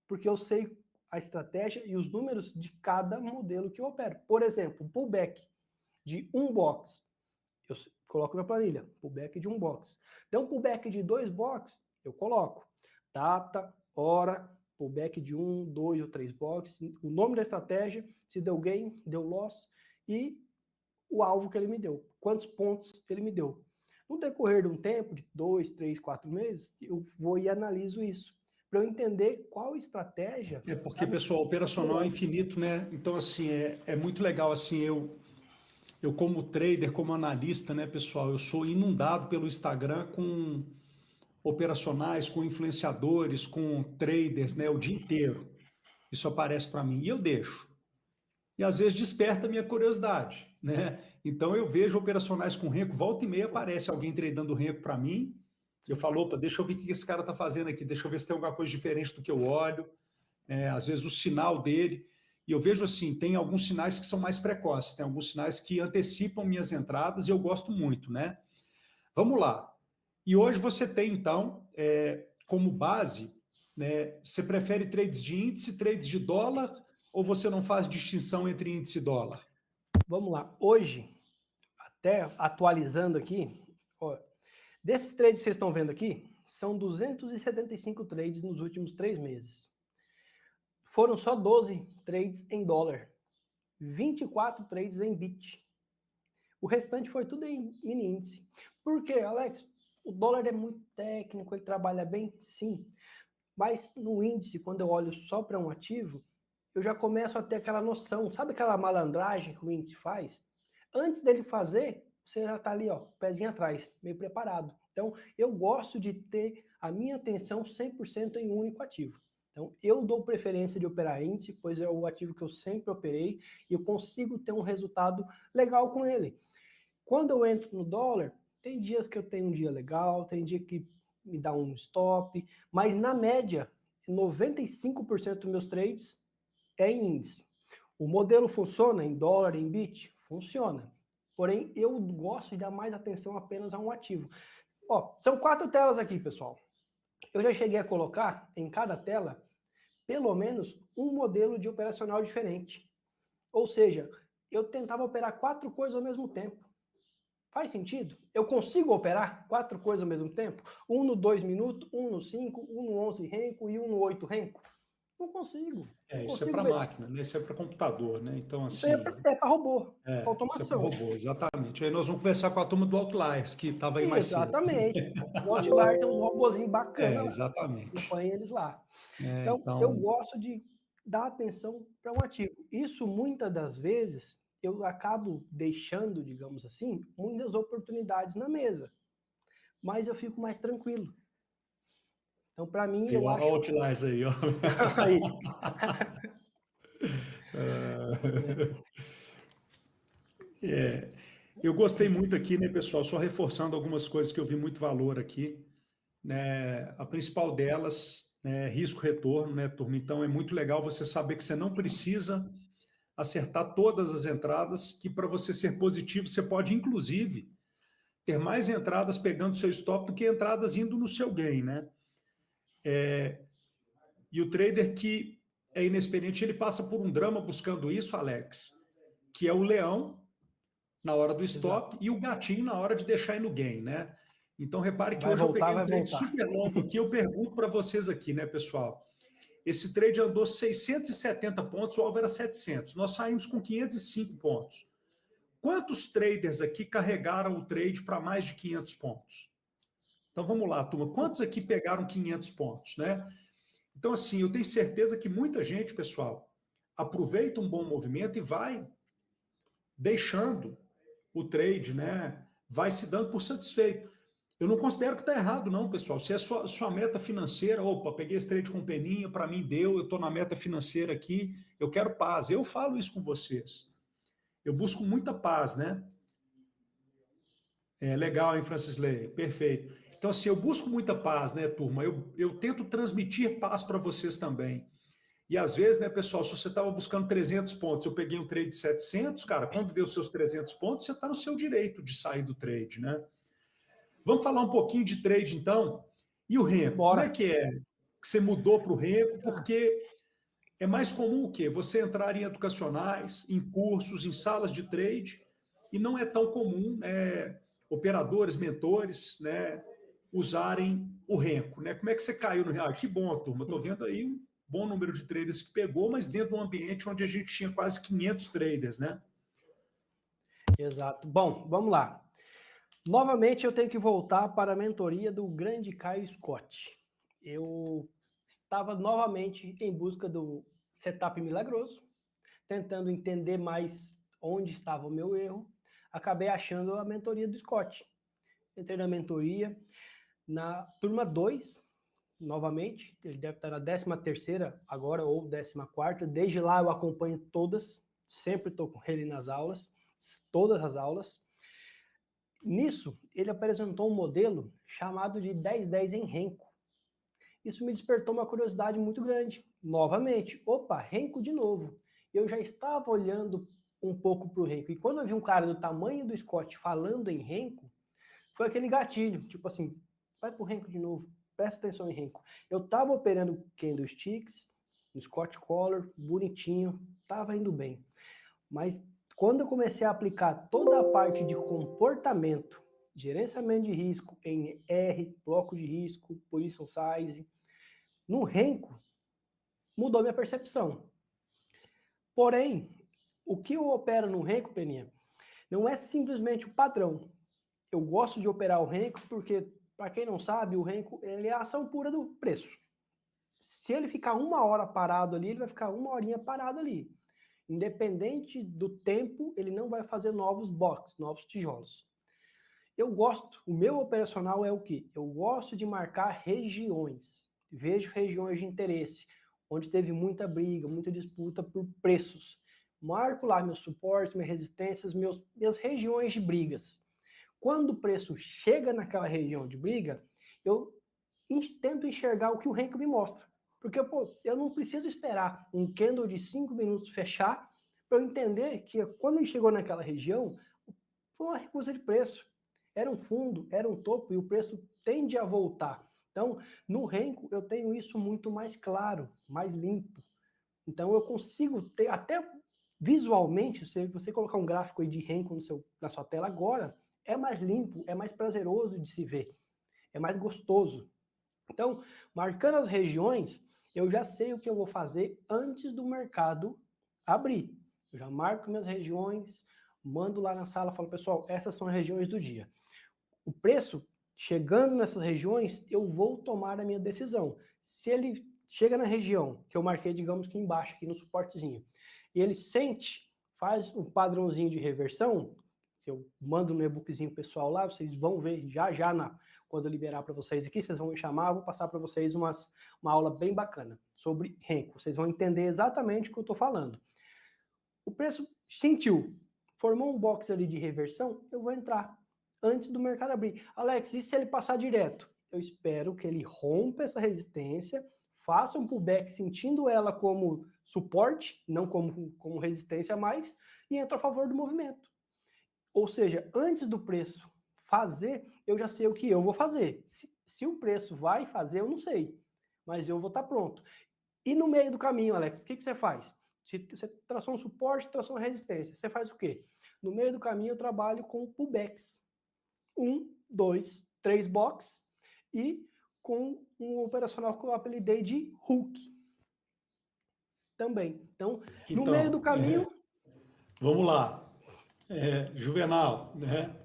porque eu sei a estratégia e os números de cada modelo que eu opero. Por exemplo, pullback de um box, eu coloco na planilha, pullback de um box. Então, pullback de 2 boxes, eu coloco data, hora, pullback de 1, 2 ou 3 boxes, o nome da estratégia, se deu gain, deu loss e o alvo que ele me deu, quantos pontos ele me deu. No decorrer de um tempo, de 2, 3, 4 meses, eu vou e analiso isso, para eu entender qual estratégia... É porque, pessoal, o operacional é infinito, né? Então, assim, é muito legal, assim, eu como trader, como analista, né, pessoal, eu sou inundado pelo Instagram com operacionais, com influenciadores, com traders, né, o dia inteiro. Isso aparece para mim e eu deixo. E às vezes desperta a minha curiosidade, né? Então eu vejo operacionais com Renko, volta e meia aparece alguém tradando Renko para mim. Eu falo, opa, deixa eu ver o que esse cara está fazendo aqui, deixa eu ver se tem alguma coisa diferente do que eu olho. Às vezes o sinal dele. E eu vejo assim, tem alguns sinais que são mais precoces, tem alguns sinais que antecipam minhas entradas e eu gosto muito, né? Vamos lá. E hoje você tem, então, como base, né, você prefere trades de índice, trades de dólar, ou você não faz distinção entre índice e dólar? Vamos lá. Hoje, até atualizando aqui, ó, desses trades que vocês estão vendo aqui, são 275 trades nos últimos 3 meses. Foram só 12 trades em dólar. 24 trades em bit. O restante foi tudo em mini índice. Por quê, Alex? O dólar é muito técnico, ele trabalha bem? Sim. Mas no índice, quando eu olho só para um ativo, eu já começo a ter aquela noção. Sabe aquela malandragem que o índice faz? Antes dele fazer, você já está ali, ó, pezinho atrás, meio preparado. Então, eu gosto de ter a minha atenção 100% em um único ativo. Então, eu dou preferência de operar índice, pois é o ativo que eu sempre operei e eu consigo ter um resultado legal com ele. Quando eu entro no dólar, tem dias que eu tenho um dia legal, tem dia que me dá um stop, mas na média, 95% dos meus trades é em índice. O modelo funciona em dólar, em bit? Funciona. Porém, eu gosto de dar mais atenção apenas a um ativo. Ó, são 4 telas aqui, pessoal. Eu já cheguei a colocar em cada tela pelo menos um modelo de operacional diferente. Ou seja, eu tentava operar 4 coisas ao mesmo tempo. Faz sentido? Eu consigo operar 4 coisas ao mesmo tempo? Um no 2 minutos, um no 5, um no 11 renco e um no 8 renco? Não consigo. Isso é para máquina, né? Isso é para computador, né? Então, assim... Isso é para robô, Isso é para automação. robô, exatamente. Aí nós vamos conversar com a turma do Outliers, que estava aí mais cedo. Exatamente. O Outliers é um robôzinho bacana. Exatamente. Acompanha eles lá. Então, eu gosto de dar atenção para um ativo. Isso, muitas das vezes, eu acabo deixando, digamos assim, muitas oportunidades na mesa. Mas eu fico mais tranquilo. Então, para mim, eu acho... Olha o Outliers aí, ó. Aí. Eu gostei muito aqui, né, pessoal? Só reforçando algumas coisas que eu vi muito valor aqui. Né? A principal delas, né, risco-retorno, né, turma? Então, é muito legal você saber que você não precisa acertar todas as entradas, que para você ser positivo, você pode, inclusive, ter mais entradas pegando seu stop do que entradas indo no seu gain, né? E o trader que é inexperiente, ele passa por um drama buscando isso, Alex, que é o leão na hora do stop. Exato. E o gatinho na hora de deixar ir no gain, né? Então, repare que hoje eu peguei um trade super longo aqui, eu pergunto para vocês aqui, né, pessoal? Esse trade andou 670 pontos, o alvo era 700. Nós saímos com 505 pontos. Quantos traders aqui carregaram o trade para mais de 500 pontos? Então, vamos lá, turma. Quantos aqui pegaram 500 pontos, né? Então, assim, eu tenho certeza que muita gente, pessoal, aproveita um bom movimento e vai deixando o trade, né? Vai se dando por satisfeito. Eu não considero que está errado, não, pessoal. Se é sua meta financeira, opa, peguei esse trade com peninha, para mim deu, eu estou na meta financeira aqui, eu quero paz. Eu falo isso com vocês. Eu busco muita paz, né? É legal, hein, Francis Ley? Perfeito. Então, assim, eu busco muita paz, né, turma? Eu tento transmitir paz para vocês também. E às vezes, né, pessoal, se você estava buscando 300 pontos, eu peguei um trade de 700, cara, quando deu seus 300 pontos, você está no seu direito de sair do trade, né? Vamos falar um pouquinho de trade, então. E o renco? Bora. Como é que você mudou para o renco? Porque é mais comum o quê? Você entrar em educacionais, em cursos, em salas de trade, e não é tão comum operadores, mentores, né, usarem o renco, né? Como é que você caiu no renco? Ah, que bom, turma. Estou vendo aí um bom número de traders que pegou, mas dentro de um ambiente onde a gente tinha quase 500 traders, né? Exato. Bom, vamos lá. Novamente, eu tenho que voltar para a mentoria do grande Caio Scott. Eu estava novamente em busca do setup milagroso, tentando entender mais onde estava o meu erro. Acabei achando a mentoria do Scott. Entrei na mentoria, na turma 2, novamente, ele deve estar na 13ª agora, ou 14ª. Desde lá eu acompanho todas, sempre estou com ele nas aulas, todas as aulas. Nisso, ele apresentou um modelo chamado de 10-10 em renco. Isso me despertou uma curiosidade muito grande. Novamente, opa, renco de novo. Eu já estava olhando um pouco para o renco. E quando eu vi um cara do tamanho do Scott falando em renco, foi aquele gatilho, tipo assim, vai para o renco de novo, presta atenção em renco. Eu estava operando candlesticks, no Scott Collar, bonitinho, estava indo bem. Mas quando eu comecei a aplicar toda a parte de comportamento, gerenciamento de risco em R, bloco de risco, position size, no renco, mudou minha percepção. Porém, O que eu opero no Renko, Peninha, não é simplesmente o padrão. Eu gosto de operar o Renko porque, para quem não sabe, o Renko ele é a ação pura do preço. Se ele ficar 1 hora parado ali, ele vai ficar 1 horinha parado ali. Independente do tempo, ele não vai fazer novos boxes, novos tijolos. Eu gosto, o meu operacional é o quê? Eu gosto de marcar regiões. Vejo regiões de interesse, onde teve muita briga, muita disputa por preços. Marco lá meus suportes, minhas resistências, minhas regiões de brigas. Quando o preço chega naquela região de briga, eu tento enxergar o que o Renko me mostra. Porque, pô, eu não preciso esperar um candle de 5 minutos fechar para eu entender que quando ele chegou naquela região, foi uma recusa de preço. Era um fundo, era um topo e o preço tende a voltar. Então, no Renko, eu tenho isso muito mais claro, mais limpo. Então, eu consigo ter, até visualmente, se você colocar um gráfico aí de Renko na sua tela agora, é mais limpo, é mais prazeroso de se ver, é mais gostoso. Então, marcando as regiões, eu já sei o que eu vou fazer antes do mercado abrir. Eu já marco minhas regiões, mando lá na sala, falo, pessoal, essas são as regiões do dia. O preço, chegando nessas regiões, eu vou tomar a minha decisão. Se ele chega na região que eu marquei, digamos que embaixo, aqui no suportezinho, e ele sente, faz um padrãozinho de reversão, que eu mando no e-bookzinho pessoal lá, vocês vão ver já quando eu liberar para vocês aqui, vocês vão me chamar, eu vou passar para vocês uma aula bem bacana sobre Renko. Vocês vão entender exatamente o que eu estou falando. O preço sentiu, formou um box ali de reversão, eu vou entrar antes do mercado abrir. Alex, e se ele passar direto? Eu espero que ele rompa essa resistência, faça um pullback sentindo ela como suporte, não como resistência mais, e entra a favor do movimento. Ou seja, antes do preço fazer, eu já sei o que eu vou fazer. Se o preço vai fazer, eu não sei, mas eu vou estar pronto. E no meio do caminho, Alex, o que você faz? Se você traçou um suporte, traçou uma resistência, você faz o quê? No meio do caminho eu trabalho com pullbacks. 1, 2, 3 box e com um operacional que eu apelidei de hook também. Então, no meio do caminho... Vamos lá. Juvenal, né?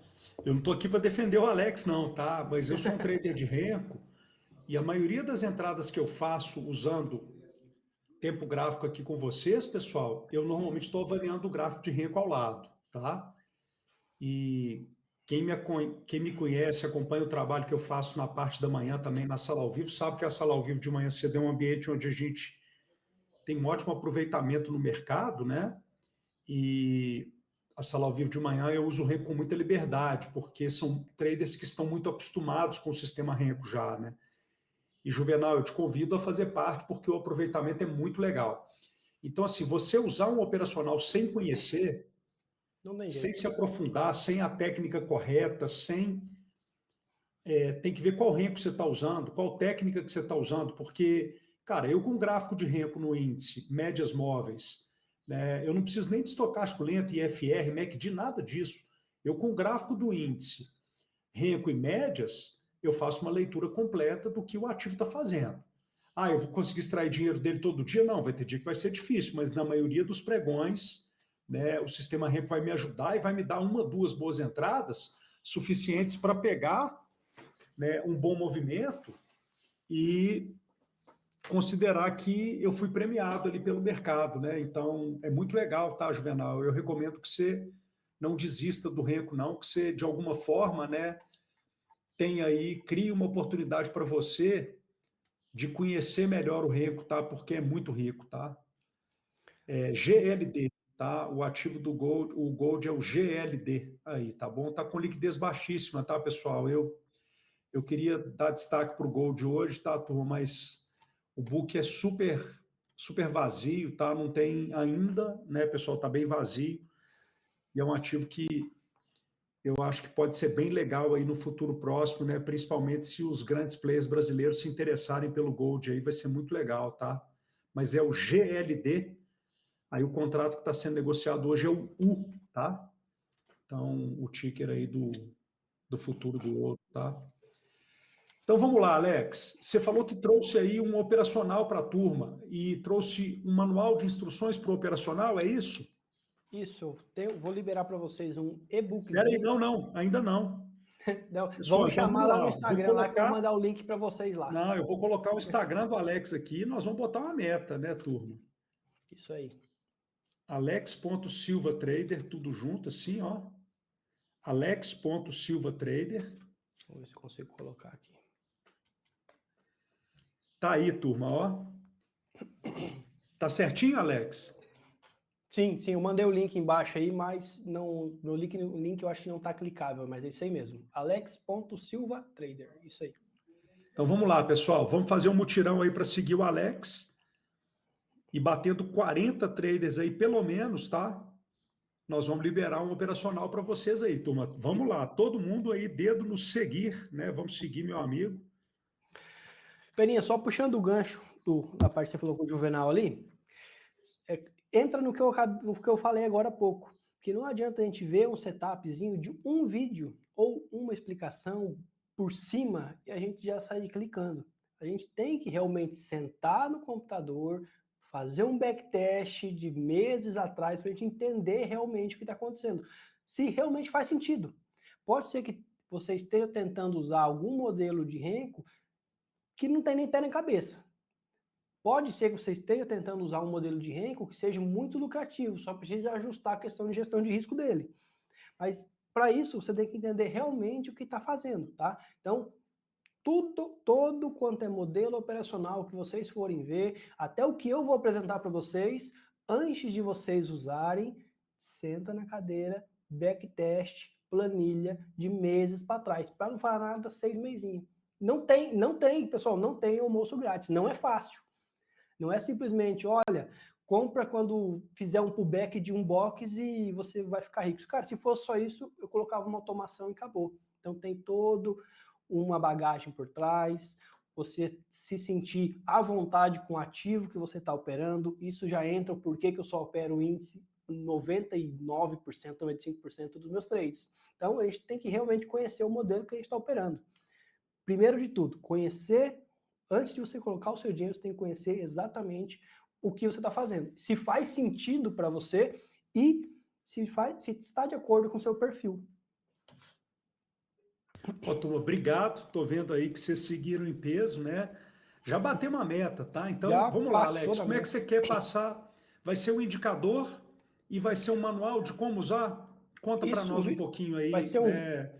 Eu não estou aqui para defender o Alex, não, tá? Mas eu sou um trader de Renko e a maioria das entradas que eu faço usando tempo gráfico aqui com vocês, pessoal, eu normalmente estou avaliando o gráfico de Renko ao lado, tá? E quem me conhece, acompanha o trabalho que eu faço na parte da manhã também na sala ao vivo, sabe que a sala ao vivo de manhã cedo é um ambiente onde a gente tem um ótimo aproveitamento no mercado, né? E a sala ao vivo de manhã eu uso o Renko com muita liberdade, porque são traders que estão muito acostumados com o sistema Renko já, né? E, Juvenal, eu te convido a fazer parte, porque o aproveitamento é muito legal. Então, assim, você usar um operacional sem conhecer, sem se aprofundar, sem a técnica correta, tem que ver qual Renko você está usando, qual técnica que você está usando, porque, cara, eu com gráfico de Renko no índice, médias móveis, né, eu não preciso nem de estocástico lento, IFR, MACD, nada disso. Eu com gráfico do índice, Renko e médias, eu faço uma leitura completa do que o ativo está fazendo. Ah, eu vou conseguir extrair dinheiro dele todo dia? Não, vai ter dia que vai ser difícil, mas na maioria dos pregões, né, o sistema Renko vai me ajudar e vai me dar 1, 2 boas entradas suficientes para pegar, né, um bom movimento e considerar que eu fui premiado ali pelo mercado, né? Então, é muito legal, tá, Juvenal? Eu recomendo que você não desista do Renko, não, que você, de alguma forma, né, tem aí, crie uma oportunidade para você de conhecer melhor o Renko, tá? Porque é muito rico, tá? GLD, tá? O ativo do Gold, o Gold é o GLD aí, tá bom? Tá com liquidez baixíssima, tá, pessoal? Eu queria dar destaque para o Gold hoje, tá, turma? Mas o book é super, super vazio, tá? Não tem ainda, né, pessoal? Tá bem vazio. E é um ativo que eu acho que pode ser bem legal aí no futuro próximo, né? Principalmente se os grandes players brasileiros se interessarem pelo Gold aí, vai ser muito legal, tá? Mas é o GLD, aí o contrato que está sendo negociado hoje é o U, tá? Então, o ticker aí do futuro do ouro, tá? Então, vamos lá, Alex. Você falou que trouxe aí um operacional para a turma e trouxe um manual de instruções para o operacional, é isso? Isso, vou liberar para vocês um e-book. Peraí, não, ainda não. Pessoal, vamos chamar lá no Instagram, lá que eu vou mandar o link para vocês lá. Não, eu vou colocar o Instagram do Alex aqui e nós vamos botar uma meta, né, turma? Isso aí. Alex.silvatrader, tudo junto, assim, ó. Alex.silvatrader. Vamos ver se eu consigo colocar aqui. Tá aí, turma, ó. Tá certinho, Alex? Sim, eu mandei o link embaixo aí, mas não, no link eu acho que não tá clicável, mas é isso aí mesmo. Alex.silvatrader, isso aí. Então vamos lá, pessoal. Vamos fazer um mutirão aí para seguir o Alex. E batendo 40 traders aí, pelo menos, tá? Nós vamos liberar um operacional para vocês aí, turma. Vamos lá, todo mundo aí, dedo no seguir, né? Vamos seguir, meu amigo. Peninha, só puxando o gancho da parte que você falou com o Juvenal ali, entra no que eu falei agora há pouco, que não adianta a gente ver um setupzinho de um vídeo ou uma explicação por cima e a gente já sai clicando. A gente tem que realmente sentar no computador, fazer um backtest de meses atrás para a gente entender realmente o que está acontecendo. Se realmente faz sentido. Pode ser que você esteja tentando usar algum modelo de Renko que não tem nem pé nem cabeça. Pode ser que você esteja tentando usar um modelo de Renko que seja muito lucrativo, só precisa ajustar a questão de gestão de risco dele. Mas para isso você tem que entender realmente o que está fazendo, tá? Então, todo quanto é modelo operacional que vocês forem ver, até o que eu vou apresentar para vocês, antes de vocês usarem, senta na cadeira, backtest, planilha de meses para trás, para não falar nada 6 mesinhos. Não tem, pessoal, não tem almoço grátis, não é fácil. Não é simplesmente, olha, compra quando fizer um pullback de um box e você vai ficar rico. Cara, se fosse só isso, eu colocava uma automação e acabou. Então tem todo uma bagagem por trás, você se sentir à vontade com o ativo que você está operando, isso já entra o porquê que eu só opero o índice 99%, 95% dos meus trades. Então a gente tem que realmente conhecer o modelo que a gente está operando. Primeiro de tudo, conhecer, antes de você colocar o seu dinheiro, você tem que conhecer exatamente o que você está fazendo. Se faz sentido para você e se está de acordo com o seu perfil. Ó, turma, obrigado. Estou vendo aí que vocês seguiram em peso, né? Já bateu uma meta, tá? Então, vamos lá, Alex. Como é que você quer passar? Vai ser um indicador e vai ser um manual de como usar? Conta para nós um pouquinho aí. Vai ser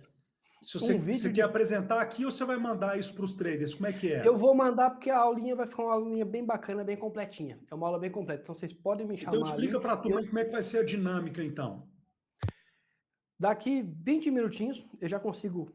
se você quer apresentar aqui ou você vai mandar isso para os traders? Como é que é? Eu vou mandar porque a aulinha vai ficar uma aulinha bem bacana, bem completinha. É uma aula bem completa, então vocês podem me chamar. Então explica para a turma como é que vai ser a dinâmica, então. Daqui 20 minutinhos eu já consigo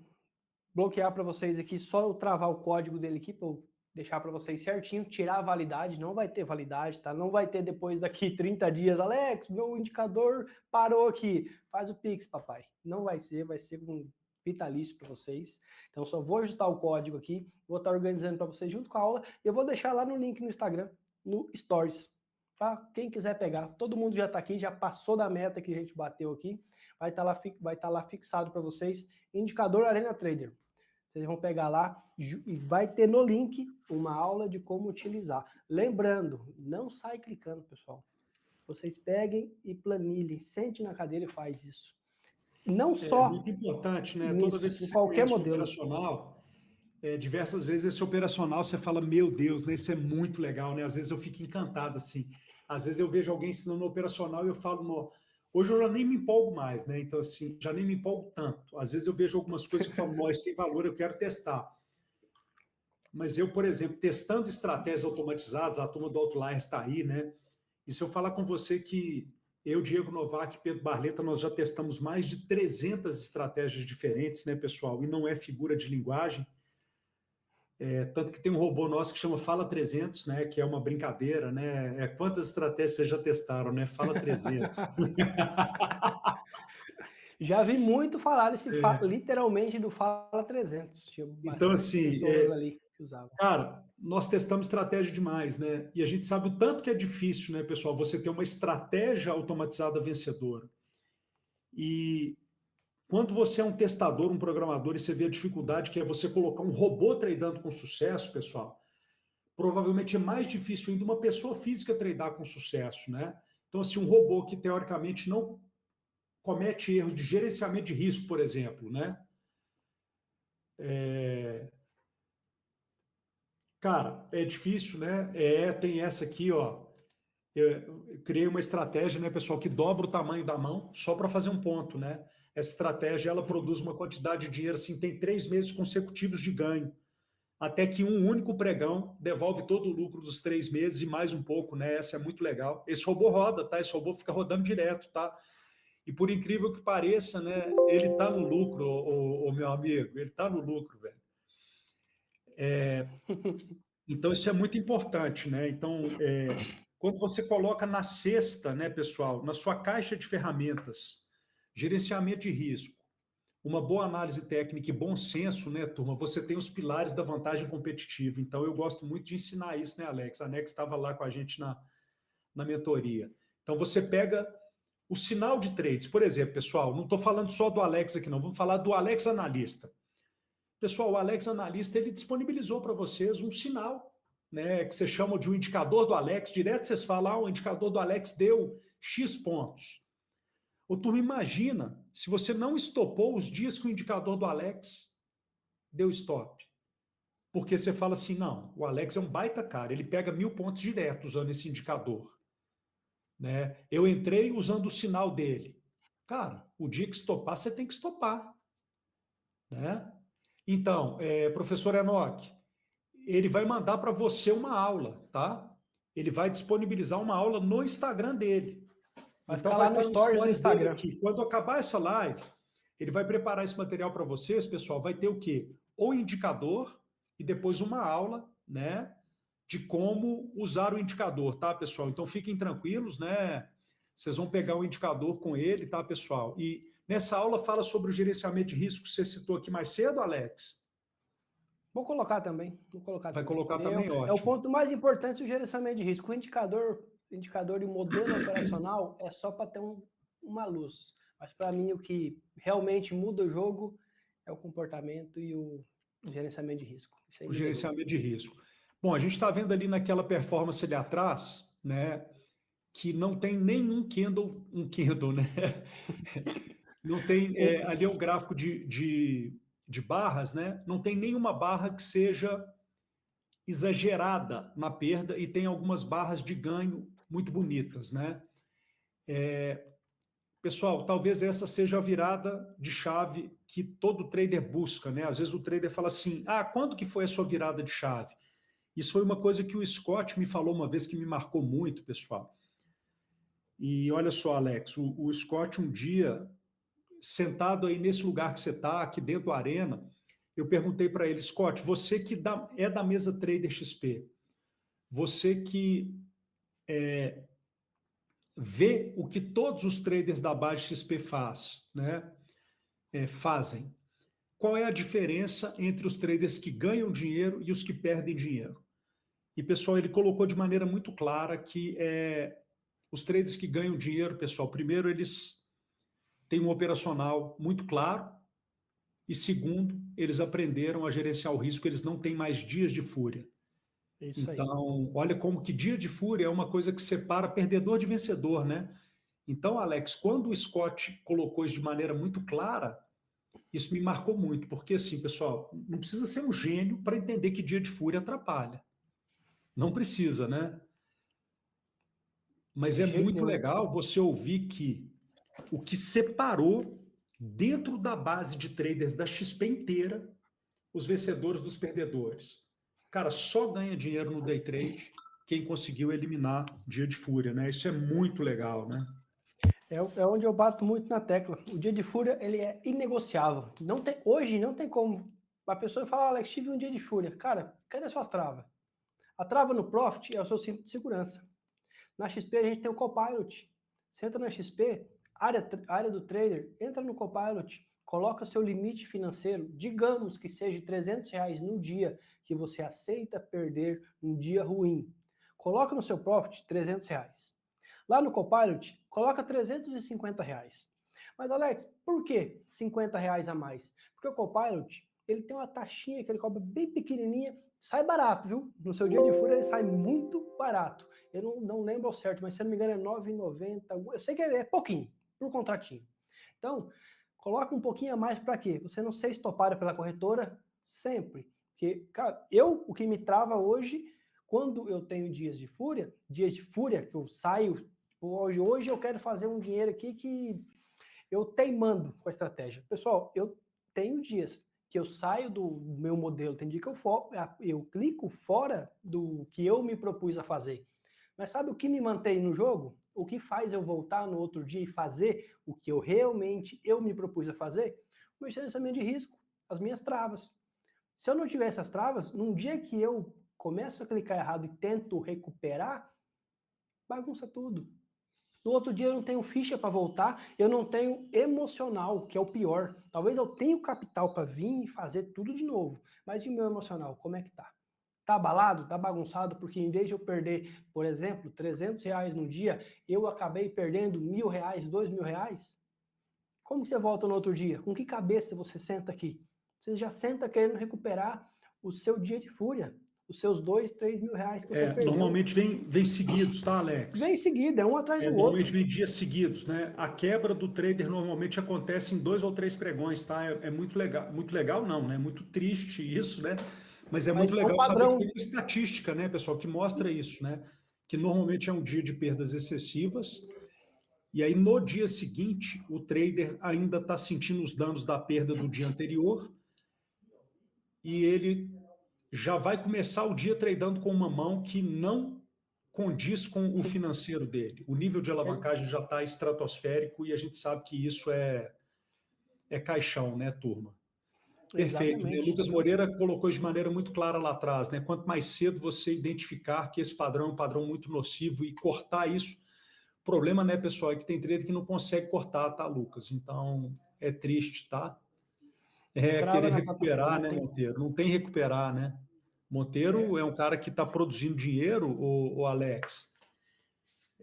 bloquear para vocês aqui, só eu travar o código dele aqui para eu deixar para vocês certinho, tirar a validade, não vai ter validade, tá? Não vai ter depois daqui 30 dias, Alex, meu indicador parou aqui, faz o Pix, papai. Não vai ser um vitalício para vocês. Então só vou ajustar o código aqui, vou estar organizando para vocês junto com a aula e eu vou deixar lá no link no Instagram, no Stories, tá? Quem quiser pegar, todo mundo já está aqui, já passou da meta que a gente bateu aqui, vai estar lá fixado para vocês, indicador Arena Trader. Vocês vão pegar lá e vai ter no link uma aula de como utilizar. Lembrando, não sai clicando, pessoal. Vocês peguem e planilhem, sente na cadeira e faz isso. Não só. É muito importante, né? Nisso, toda vez que você qualquer conhece modelo. um operacional, diversas vezes esse operacional você fala, meu Deus, né? Isso é muito legal, né? Às vezes eu fico encantado assim. Às vezes eu vejo alguém ensinando um operacional e eu falo, no... Hoje eu já nem me empolgo mais, né? Então, assim, já nem me empolgo tanto. Às vezes eu vejo algumas coisas e falo, nossa, tem valor, eu quero testar. Mas eu, por exemplo, testando estratégias automatizadas, a turma do Outlier está aí, né? E se eu falar com você que eu, Diego Novak e Pedro Barleta, nós já testamos mais de 300 estratégias diferentes, né, pessoal? E não é figura de linguagem. Tanto que tem um robô nosso que chama Fala 300, né? Que é uma brincadeira, né? Quantas estratégias vocês já testaram, né? Fala 300. Já vi muito falar literalmente do Fala 300. Então, assim, ali que usavam. Cara, nós testamos estratégia demais, né? E a gente sabe o tanto que é difícil, né, pessoal, você ter uma estratégia automatizada vencedora. E quando você é um testador, um programador, e você vê a dificuldade que é você colocar um robô tradando com sucesso, pessoal, provavelmente é mais difícil ainda uma pessoa física tradar com sucesso, né? Então, assim, um robô que teoricamente não comete erros de gerenciamento de risco, por exemplo, né? Cara, é difícil, né? Tem essa aqui, ó. Eu criei uma estratégia, né, pessoal, que dobra o tamanho da mão só para fazer um ponto, né? Essa estratégia, ela produz uma quantidade de dinheiro, assim, tem 3 meses consecutivos de ganho, até que um único pregão devolve todo o lucro dos 3 meses e mais um pouco, né? Essa é muito legal. Esse robô roda, tá? Esse robô fica rodando direto, tá? E por incrível que pareça, né, ele tá no lucro, o meu amigo, ele tá no lucro, velho. Então, isso é muito importante, né? Então, quando você coloca na cesta, né, pessoal, na sua caixa de ferramentas, gerenciamento de risco, uma boa análise técnica e bom senso, né, turma, você tem os pilares da vantagem competitiva. Então, eu gosto muito de ensinar isso, né, Alex? A Alex estava lá com a gente na mentoria. Então, você pega o sinal de trades. Por exemplo, pessoal, não estou falando só do Alex aqui, não. Vamos falar do Alex Analista. Pessoal, o Alex Analista, ele disponibilizou para vocês um sinal, né, que você chama de um indicador do Alex. Direto vocês falam, o indicador do Alex deu X pontos. Ô, turma, imagina se você não estopou os dias que o indicador do Alex deu stop. Porque você fala assim, não, o Alex é um baita cara, ele pega 1000 pontos direto usando esse indicador. Né? Eu entrei usando o sinal dele. Cara, o dia que estopar, você tem que estopar. Né? Então, professor Enoch, ele vai mandar para você uma aula, tá? Ele vai disponibilizar uma aula no Instagram dele. Vai Então, ficar vai lá no estar no Stories do stories dele Instagram. aqui. Quando acabar essa live, ele vai preparar esse material para vocês, pessoal. Vai ter o quê? O indicador e depois uma aula, né? De como usar o indicador, tá, pessoal? Então, fiquem tranquilos, né? Vocês vão pegar o indicador com ele, tá, pessoal? E nessa aula fala sobre o gerenciamento de risco que você citou aqui mais cedo, Alex. Vou colocar também. Vai colocar também, É ótimo. o ponto mais importante do gerenciamento de risco. O indicador e o modelo operacional é só para ter uma luz. Mas para mim o que realmente muda o jogo é o comportamento e o gerenciamento de risco. O gerenciamento de risco. Bom, a gente está vendo ali naquela performance ali atrás, né, que não tem nenhum candle, né? Não tem, ali é um gráfico de barras, né? Não tem nenhuma barra que seja exagerada na perda e tem algumas barras de ganho muito bonitas, né? Pessoal, talvez essa seja a virada de chave que todo trader busca, né? Às vezes o trader fala assim, quando que foi a sua virada de chave? Isso foi uma coisa que o Scott me falou uma vez que me marcou muito, pessoal. E olha só, Alex, o Scott um dia, sentado aí nesse lugar que você está, aqui dentro da arena, eu perguntei para ele, Scott, você que é da mesa Trader XP, você que vê o que todos os traders da base XP fazem. Qual é a diferença entre os traders que ganham dinheiro e os que perdem dinheiro? E, pessoal, ele colocou de maneira muito clara que os traders que ganham dinheiro, pessoal, primeiro, eles têm um operacional muito claro e, segundo, eles aprenderam a gerenciar o risco, eles não têm mais dias de fúria. Isso aí. Então, olha como que dia de fúria é uma coisa que separa perdedor de vencedor, né? Então, Alex, quando o Scott colocou isso de maneira muito clara, isso me marcou muito, porque assim, pessoal, não precisa ser um gênio para entender que dia de fúria atrapalha. Não precisa, né? Mas é muito legal você ouvir que o que separou dentro da base de traders da XP inteira os vencedores dos perdedores. Cara, só ganha dinheiro no day trade quem conseguiu eliminar dia de fúria, né? Isso é muito legal, né? É onde eu bato muito na tecla. O dia de fúria, ele é inegociável. Hoje não tem como a pessoa falar, Alex, tive um dia de fúria. Cara, cadê suas travas? A trava no Profit é o seu cinto de segurança. Na XP a gente tem o Copilot. Você entra na XP, área do trader, entra no Copilot, coloca seu limite financeiro, digamos que seja R$300 no dia que você aceita perder um dia ruim. Coloca no seu Profit R$300. Lá no Copilot, coloca R$350. Mas, Alex, por que R$50 a mais? Porque o Copilot, ele tem uma taxinha que ele cobra bem pequenininha, sai barato, viu? No seu dia de fúria ele sai muito barato. eu não lembro ao certo, mas se eu não me engano é 9,90, eu sei que é pouquinho, por contratinho. Então, coloca um pouquinho a mais para quê? Você não ser estopado pela corretora sempre. Porque, cara, o que me trava hoje, quando eu tenho dias de fúria, que eu saio, hoje eu quero fazer um dinheiro aqui que eu teimando com a estratégia. Pessoal, eu tenho dias que eu saio do meu modelo, tem dia que eu clico fora do que eu me propus a fazer. Mas sabe o que me mantém no jogo? O que faz eu voltar no outro dia e fazer o que eu me propus a fazer? O meu gerenciamento de risco, as minhas travas. Se eu não tivesse as travas, num dia que eu começo a clicar errado e tento recuperar, bagunça tudo. No outro dia eu não tenho ficha para voltar, eu não tenho emocional, que é o pior. Talvez eu tenha o capital para vir e fazer tudo de novo, mas e o meu emocional, como é que tá? Tá abalado? Tá bagunçado? Porque em vez de eu perder, por exemplo, R$300 num dia, eu acabei perdendo R$1.000, R$2.000? Como você volta no outro dia? Com que cabeça você senta aqui? Você já senta querendo recuperar o seu dia de fúria, os seus R$2.000, R$3.000 que você perdeu. Normalmente vem seguidos, tá, Alex? Vem em seguida, é um atrás do Normalmente outro. vem dias seguidos, né? A quebra do trader normalmente acontece em 2 ou 3 pregões, tá? É muito legal não, né? Muito triste isso, né? Mas é Mas muito é um legal saber que padrão. tem uma estatística, né, pessoal, que mostra isso, né? Que normalmente é um dia de perdas excessivas, e aí no dia seguinte o trader ainda está sentindo os danos da perda do dia anterior, e ele já vai começar o dia tradando com uma mão que não condiz com o financeiro dele. O nível de alavancagem já está estratosférico e a gente sabe que isso é caixão, né, turma? Perfeito, né? Exatamente. Lucas Moreira colocou de maneira muito clara lá atrás, né? Quanto mais cedo você identificar que esse padrão é um padrão muito nocivo e cortar isso, o problema, né, pessoal, é que tem trader que não consegue cortar, tá, Lucas? Então, é triste, tá? É Trava querer na recuperar, plataforma, né, tem. Monteiro? Não tem recuperar, né? Monteiro é um cara que está produzindo dinheiro, o Alex.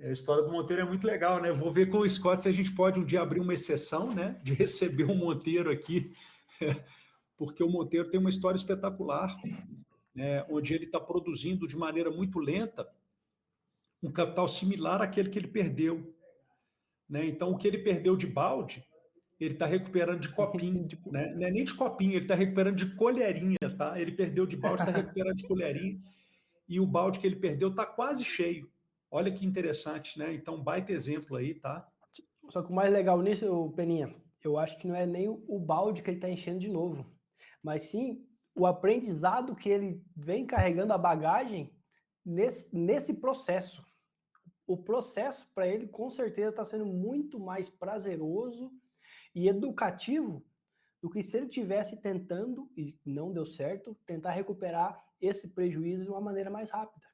A história do Monteiro é muito legal, né? Vou ver com o Scott se a gente pode um dia abrir uma exceção, né? De receber um Monteiro aqui, porque o Monteiro tem uma história espetacular, né? Onde ele está produzindo de maneira muito lenta um capital similar àquele que ele perdeu, né? Então, o que ele perdeu de balde, ele está recuperando de copinho, né? Não é nem de copinho, ele está recuperando de colherinha, tá? Ele perdeu de balde, está recuperando de colherinha, e o balde que ele perdeu está quase cheio. Olha que interessante, né? Então, baita exemplo aí, tá? Só que o mais legal nisso, Peninha, eu acho que não é nem o balde que ele está enchendo de novo, mas sim o aprendizado que ele vem carregando a bagagem nesse processo. O processo para ele com certeza está sendo muito mais prazeroso e educativo do que se ele tivesse tentando, e não deu certo, tentar recuperar esse prejuízo de uma maneira mais rápida.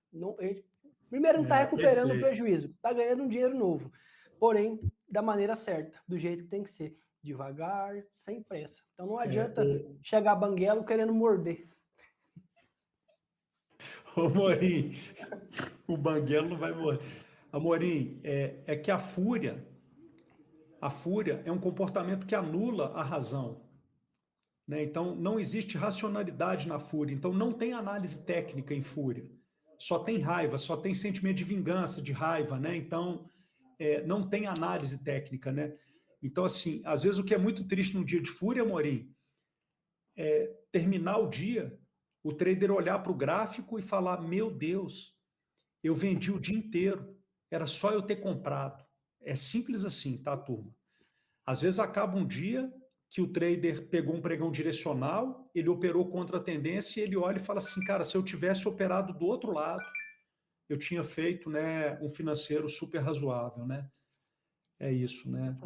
Primeiro, não está recuperando o prejuízo, está ganhando um dinheiro novo, porém, da maneira certa, do jeito que tem que ser, devagar, sem pressa. Então não adianta chegar banguelo querendo morder. Ô, Amorim, o banguelo não vai morrer. Amorim, é que a fúria é um comportamento que anula a razão. Né? Então, não existe racionalidade na fúria. Então, não tem análise técnica em fúria. Só tem raiva, só tem sentimento de vingança, de raiva. Né? Então, não tem análise técnica. Né? Então, assim, às vezes o que é muito triste num dia de fúria, Amorim, é terminar o dia, o trader olhar para o gráfico e falar: meu Deus, eu vendi o dia inteiro, era só eu ter comprado. É simples assim, tá, turma? Às vezes acaba um dia que o trader pegou um pregão direcional, ele operou contra a tendência e ele olha e fala assim, cara, se eu tivesse operado do outro lado, eu tinha feito, né, um financeiro super razoável, né? É isso, né?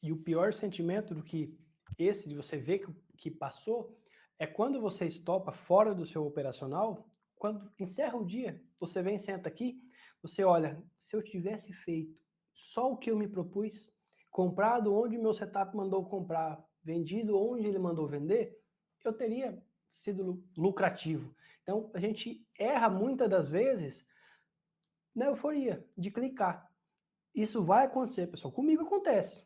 E o pior sentimento do que esse de você ver que passou é quando você estopa fora do seu operacional, quando encerra o dia, você vem, senta aqui, você olha, se eu tivesse feito só o que eu me propus, comprado onde meu setup mandou comprar, vendido onde ele mandou vender, eu teria sido lucrativo. Então, a gente erra muitas das vezes na euforia de clicar. Isso vai acontecer, pessoal. Comigo acontece.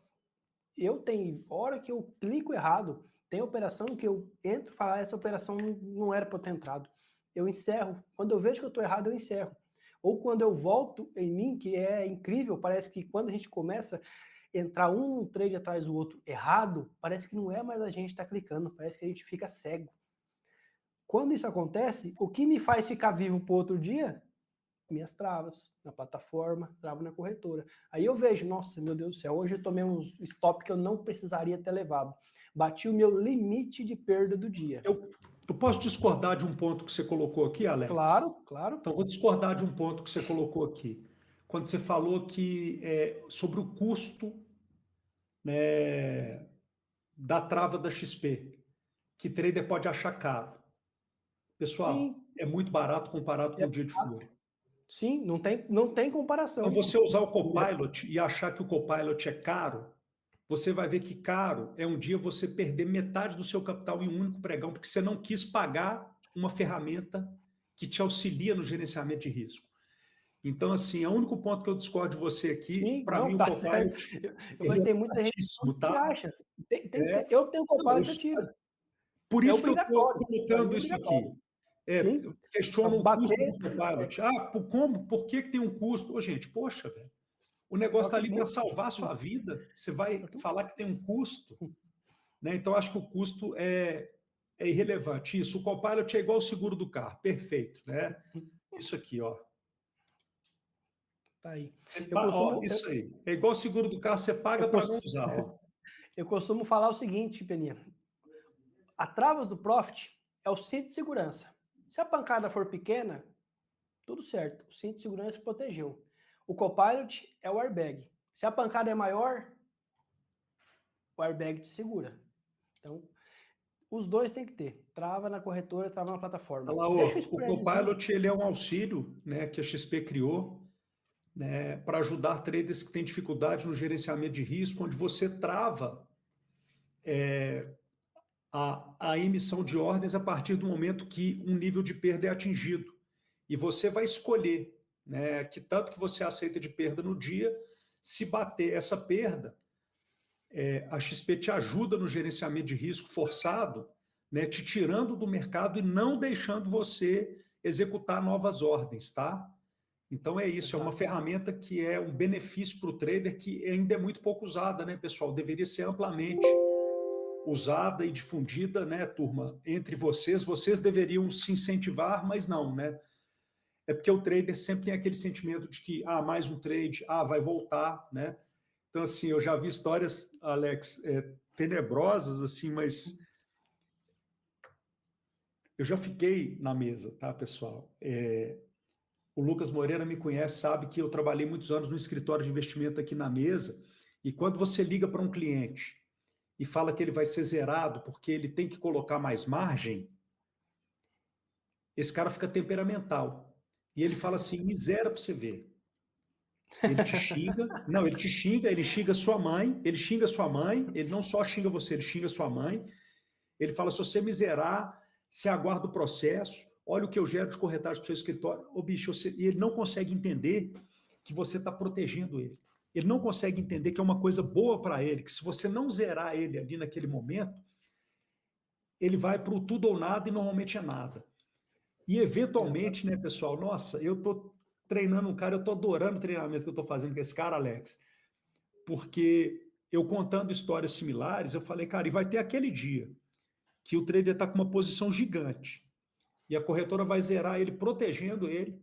Eu tenho hora que eu clico errado, tem operação que eu entro e falo, essa operação não era para eu ter entrado. Eu encerro. Quando eu vejo que eu estou errado, eu encerro. Ou quando eu volto em mim, que é incrível, parece que quando a gente começa a entrar um trade atrás do outro errado, parece que não é mais a gente que está clicando, parece que a gente fica cego. Quando isso acontece, o que me faz ficar vivo para o outro dia? Minhas travas na plataforma, trava na corretora. Aí eu vejo, nossa, meu Deus do céu, hoje eu tomei um stop que eu não precisaria ter levado. Bati o meu limite de perda do dia. Eu posso discordar de um ponto que você colocou aqui, Alex? Claro, claro. Então, vou discordar de um ponto que você colocou aqui. Quando você falou que sobre o custo, né, da trava da XP, que trader pode achar caro. Pessoal, Sim. é muito barato comparado com o dia de Fúria. Sim, não tem comparação. Então, você usar o Copilot e achar que o Copilot é caro, você vai ver que caro é um dia você perder metade do seu capital em um único pregão, porque você não quis pagar uma ferramenta que te auxilia no gerenciamento de risco. Então, assim, é o único ponto que eu discordo de você aqui, para mim o Copilot tem muita gente que acha. Eu tenho Copilot ativo. Por isso que eu estou colocando isso aqui. Questiona o custo do Copilot. Como? Por que tem um custo? Ô, gente, poxa, velho. O negócio está ali para salvar a sua vida. Você vai falar que tem um custo? Né? Então, acho que o custo é irrelevante. Isso, o Copilot é igual ao seguro do carro. Perfeito. Né? Isso aqui, ó. Tá aí. Isso aí. É igual ao seguro do carro, você paga para não usar. Ó. Eu costumo falar o seguinte, Peninha. A travas do Profit é o cinto de segurança. Se a pancada for pequena, tudo certo. O cinto de segurança protegeu. O Copilot é o airbag. Se a pancada é maior, o airbag te segura. Então, os dois tem que ter. Trava na corretora, trava na plataforma. O Copilot ele é um auxílio, né, que a XP criou, né, para ajudar traders que têm dificuldade no gerenciamento de risco, onde você trava a emissão de ordens a partir do momento que um nível de perda é atingido. E você vai escolher, né, que tanto que você aceita de perda no dia, se bater essa perda, a XP te ajuda no gerenciamento de risco forçado, né, te tirando do mercado e não deixando você executar novas ordens, tá? Então é isso, é uma ferramenta que é um benefício para o trader que ainda é muito pouco usada, né, pessoal? Deveria ser amplamente usada e difundida, né, turma, entre vocês. Vocês deveriam se incentivar, mas não, né? É porque o trader sempre tem aquele sentimento de que, mais um trade, vai voltar, né? Então, assim, eu já vi histórias, Alex, tenebrosas, assim, mas eu já fiquei na mesa, tá, pessoal? O Lucas Moreira me conhece, sabe que eu trabalhei muitos anos no escritório de investimento aqui na mesa, e quando você liga para um cliente e fala que ele vai ser zerado porque ele tem que colocar mais margem, esse cara fica temperamental. E ele fala assim, me zera para você ver. Ele te xinga, ele xinga sua mãe, ele não só xinga você, ele xinga sua mãe, ele fala, se você me zerar, você aguarda o processo, olha o que eu gero de corretagem para o seu escritório. Ô, bicho, e ele não consegue entender que você está protegendo ele. Ele não consegue entender que é uma coisa boa para ele, que se você não zerar ele ali naquele momento, ele vai para o tudo ou nada e normalmente é nada. E eventualmente, né, pessoal, nossa, eu estou treinando um cara, eu estou adorando o treinamento que eu estou fazendo com esse cara, Alex, porque eu contando histórias similares, eu falei, cara, e vai ter aquele dia que o trader está com uma posição gigante e a corretora vai zerar ele, protegendo ele,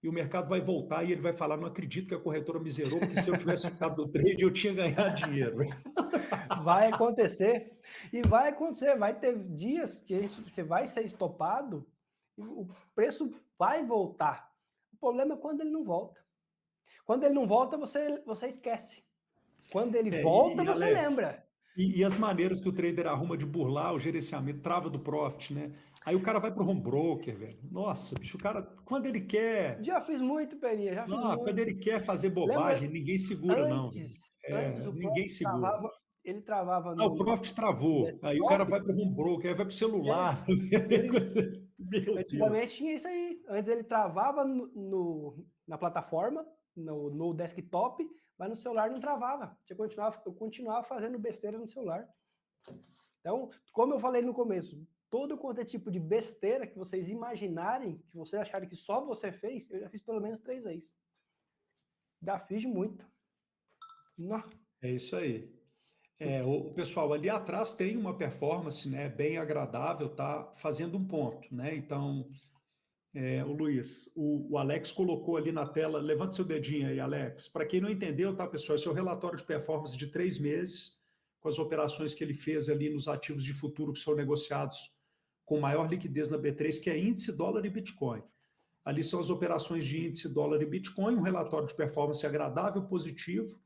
e o mercado vai voltar e ele vai falar, não acredito que a corretora me zerou, porque se eu tivesse ficado no trade, eu tinha ganhado dinheiro. Vai acontecer, e vai acontecer, vai ter dias que você vai ser estopado, e o preço vai voltar. O problema é quando ele não volta. Quando ele não volta, você esquece. Quando ele volta, você Alex, lembra. E as maneiras que o trader arruma de burlar o gerenciamento, trava do profit, né? Aí o cara vai para o home broker, velho. Nossa, bicho, o cara, quando ele quer... Já fiz muito, Peninha, já fiz muito. Quando ele quer fazer bobagem, ninguém segura, antes o ninguém segura. Ele travava o profit travou. Aí o cara vai para o home broker, aí vai para o celular. Antigamente tinha isso aí. Antes ele travava na plataforma, no desktop, mas no celular não travava. Eu continuava fazendo besteira no celular. Então, como eu falei no começo, todo quanto é tipo de besteira que vocês imaginarem, que vocês acharem que só você fez, eu já fiz pelo menos 3 vezes. Já fiz muito. Não. É isso aí. O pessoal, ali atrás tem uma performance, né, bem agradável, tá fazendo um ponto, né? Então, o Luiz, o Alex colocou ali na tela, levanta seu dedinho aí, Alex. Para quem não entendeu, tá, pessoal, esse é o relatório de performance de 3 meses, com as operações que ele fez ali nos ativos de futuro que são negociados com maior liquidez na B3, que é índice, dólar e Bitcoin. Ali são as operações de índice, dólar e Bitcoin, um relatório de performance agradável, positivo,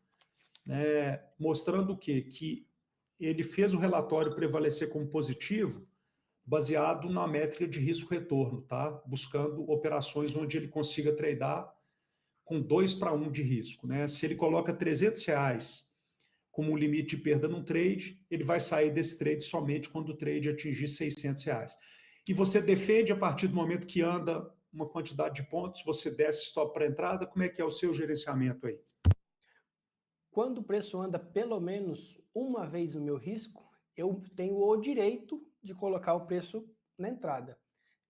né, mostrando o quê? Que ele fez o relatório prevalecer como positivo, baseado na métrica de risco-retorno, tá? Buscando operações onde ele consiga tradear com 2-1 de risco, né? Se ele coloca R$300 como um limite de perda num trade, ele vai sair desse trade somente quando o trade atingir R$600. E você defende a partir do momento que anda uma quantidade de pontos, você desce stop para entrada, como é que é o seu gerenciamento aí? Quando o preço anda pelo menos uma vez o meu risco, eu tenho o direito de colocar o preço na entrada.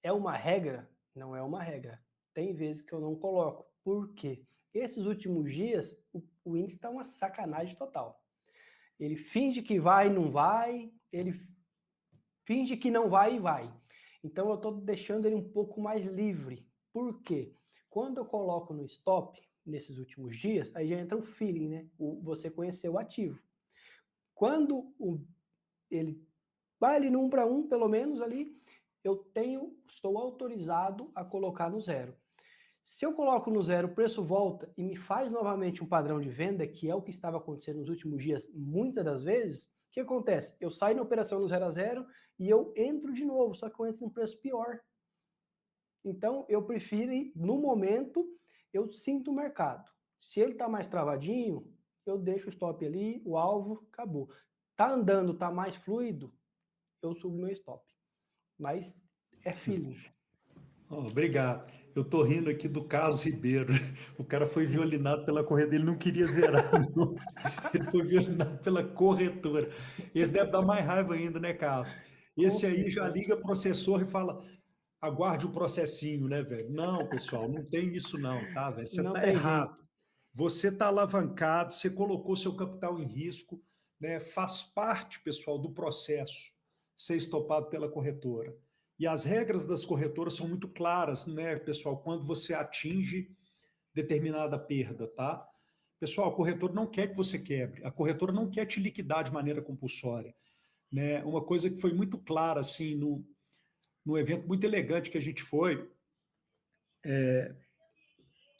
É uma regra? Não é uma regra. Tem vezes que eu não coloco. Por quê? Esses últimos dias, o índice está uma sacanagem total. Ele finge que vai e não vai, ele finge que não vai e vai. Então eu estou deixando ele um pouco mais livre. Por quê? Quando eu coloco no stop, nesses últimos dias, aí já entra o feeling, né? Você conhecer o ativo. Quando ele vai ali no 1 para 1, pelo menos ali, estou autorizado a colocar no 0. Se eu coloco no 0, o preço volta e me faz novamente um padrão de venda, que é o que estava acontecendo nos últimos dias, muitas das vezes, o que acontece? Eu saio na operação no 0 a 0 e eu entro de novo, só que eu entro num preço pior. Então, eu prefiro, no momento, eu sinto o mercado. Se ele está mais travadinho, eu deixo o stop ali, o alvo, acabou. Tá andando, tá mais fluido, eu subo meu stop. Mas é feeling. Obrigado. Eu tô rindo aqui do Carlos Ribeiro. O cara foi violinado pela corretora, ele não queria zerar, não. Ele foi violinado pela corretora. Esse deve dar mais raiva ainda, né, Carlos? Esse aí já liga processor e fala: aguarde o processinho, né, velho? Não, pessoal, não tem isso não, tá, velho? Você Não tá tem errado. jeito. Você tá alavancado, você colocou seu capital em risco, né? Faz parte, pessoal, do processo ser estopado pela corretora. E as regras das corretoras são muito claras, né, pessoal, quando você atinge determinada perda, tá? Pessoal, a corretora não quer que você quebre, a corretora não quer te liquidar de maneira compulsória, né? Uma coisa que foi muito clara, assim, no evento muito elegante que a gente foi,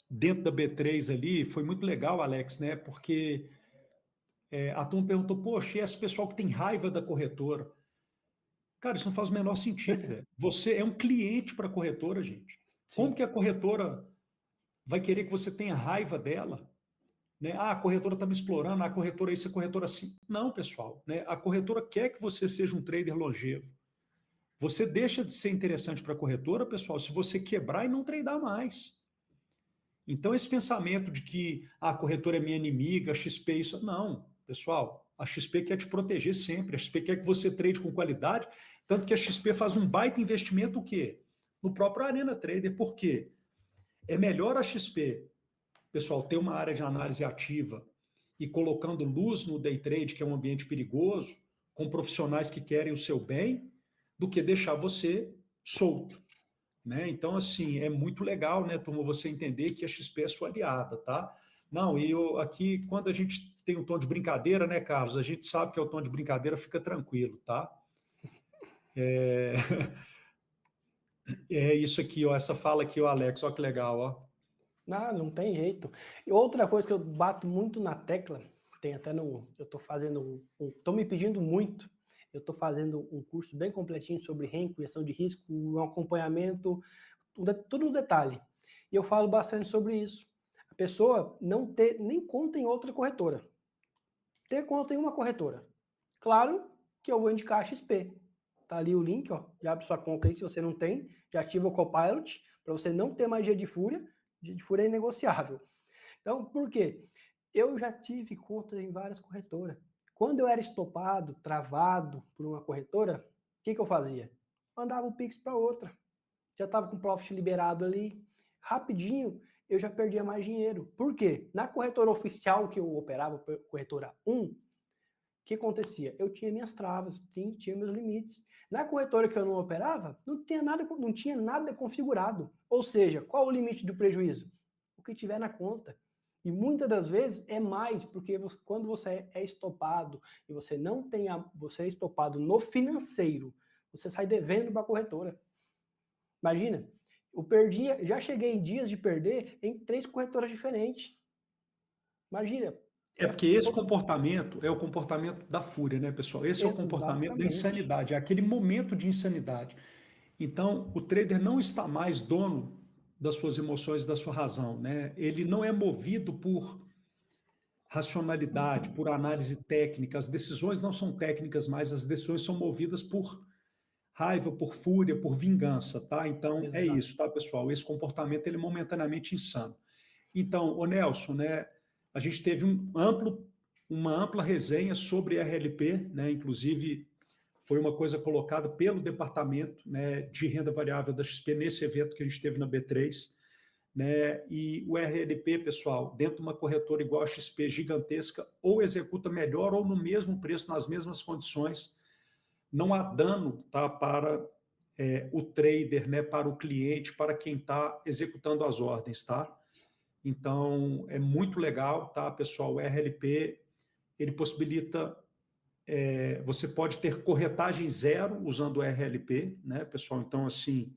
dentro da B3 ali, foi muito legal, Alex, né? Porque a turma perguntou, poxa, e esse pessoal que tem raiva da corretora? Cara, isso não faz o menor sentido, velho. Você é um cliente para a corretora, gente. Como Sim. que a corretora vai querer que você tenha raiva dela? Né? Ah, a corretora está me explorando, a corretora isso, a corretora assim. Não, pessoal. Né? A corretora quer que você seja um trader longevo. Você deixa de ser interessante para a corretora, pessoal, se você quebrar e não tradar mais. Então, esse pensamento de que a corretora é minha inimiga, a XP isso... Não, pessoal, a XP quer te proteger sempre, a XP quer que você trade com qualidade, tanto que a XP faz um baita investimento o quê? No próprio Arena Trader. Por quê? É melhor a XP, pessoal, ter uma área de análise ativa e colocando luz no day trade, que é um ambiente perigoso, com profissionais que querem o seu bem, do que deixar você solto. Né? Então, assim, é muito legal, né, turma, você entender que a XP é sua aliada, tá? Não, e eu, aqui, quando a gente tem um tom de brincadeira, né, Carlos? A gente sabe que é o tom de brincadeira, fica tranquilo, tá? É, é isso aqui, ó, essa fala aqui, ó, Alex, ó que legal, ó. Não tem jeito. E outra coisa que eu bato muito na tecla, tem até no. Eu estou fazendo. Estou me pedindo muito. Eu estou fazendo um curso bem completinho sobre RENCO, gestão de risco, um acompanhamento, tudo no detalhe. E eu falo bastante sobre isso. A pessoa não ter nem conta em outra corretora. Ter conta em uma corretora. Claro que eu vou indicar a XP. Tá ali o link, ó. Já abre sua conta aí se você não tem. Já ativa o Copilot para você não ter mais dia de fúria. Dia de fúria é inegociável. Então, por quê? Eu já tive contas em várias corretoras. Quando eu era estopado, travado por uma corretora, o que eu fazia? mandava o Pix para outra. Já estava com o profit liberado ali. Rapidinho, eu já perdia mais dinheiro. Por quê? Na corretora oficial que eu operava, corretora 1, o que acontecia? Eu tinha minhas travas, tinha meus limites. Na corretora que eu não operava, não tinha nada configurado. Ou seja, qual o limite do prejuízo? O que tiver na conta. E muitas das vezes é mais, porque quando você é estopado e você não tem você é estopado no financeiro, você sai devendo para a corretora. Imagina, já cheguei em dias de perder em 3 corretoras diferentes. Imagina. É porque esse comportamento é o comportamento da fúria, né, pessoal? Esse é o comportamento da insanidade, é aquele momento de insanidade. Então, o trader não está mais dono das suas emoções, da sua razão, né? Ele não é movido por racionalidade, por análise técnica. As decisões não são técnicas mais, as decisões são movidas por raiva, por fúria, por vingança, tá? Então, é isso, tá, pessoal? Esse comportamento, ele é momentaneamente insano. Então, ô Nelson, né, a gente teve uma ampla resenha sobre RLP, né? Inclusive, foi uma coisa colocada pelo departamento, né, de renda variável da XP nesse evento que a gente teve na B3, né? E o RLP, pessoal, dentro de uma corretora igual a XP gigantesca, ou executa melhor ou no mesmo preço, nas mesmas condições. Não há dano, tá, para o trader, né, para o cliente, para quem está executando as ordens, tá? Então, é muito legal, tá, pessoal? O RLP, ele possibilita, você pode ter corretagem zero usando o RLP, né, pessoal? Então, assim,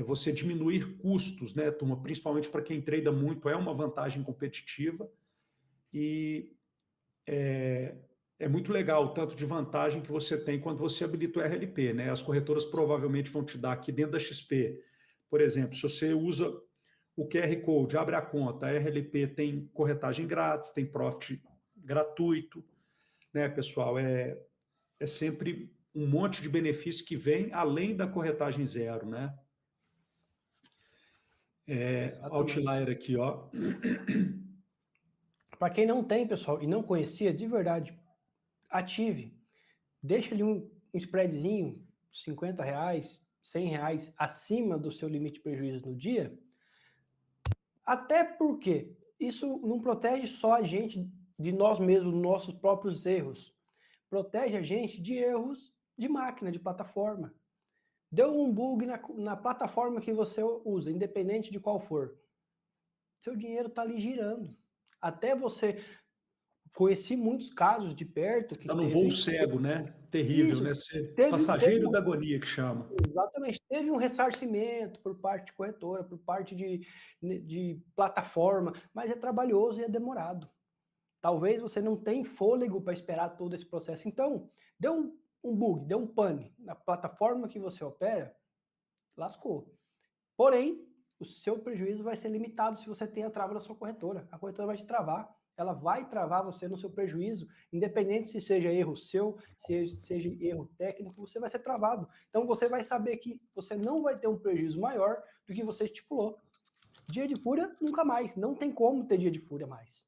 você diminuir custos, né, turma? Principalmente para quem trada muito, é uma vantagem competitiva e é muito legal o tanto de vantagem que você tem quando você habilita o RLP, né? As corretoras provavelmente vão te dar aqui dentro da XP, por exemplo, se você usa o QR Code, abre a conta, a RLP tem corretagem grátis, tem profit gratuito, né, pessoal? É sempre um monte de benefício que vem além da corretagem zero, né? Outlier aqui, ó. Para quem não tem, pessoal, e não conhecia, de verdade, ative. Deixa ali um spreadzinho, R$50, R$100 acima do seu limite de prejuízo no dia. Até porque isso não protege só a gente de nós mesmos, nossos próprios erros. Protege a gente de erros de máquina, de plataforma. Deu um bug na plataforma que você usa, independente de qual for. Seu dinheiro está ali girando. Até você... Conheci muitos casos de perto. Está no voo cego, né? Terrível, né? Passageiro da agonia, que chama. Exatamente. Teve um ressarcimento por parte de corretora, por parte de plataforma, mas é trabalhoso e é demorado. Talvez você não tenha fôlego para esperar todo esse processo. Então, deu um bug, deu um pane na plataforma que você opera, lascou. Porém, o seu prejuízo vai ser limitado se você tem a trava da sua corretora. A corretora vai te travar. Ela vai travar você no seu prejuízo, independente se seja erro seu, se seja erro técnico, você vai ser travado. Então, você vai saber que você não vai ter um prejuízo maior do que você estipulou. Dia de fúria, nunca mais. Não tem como ter dia de fúria mais.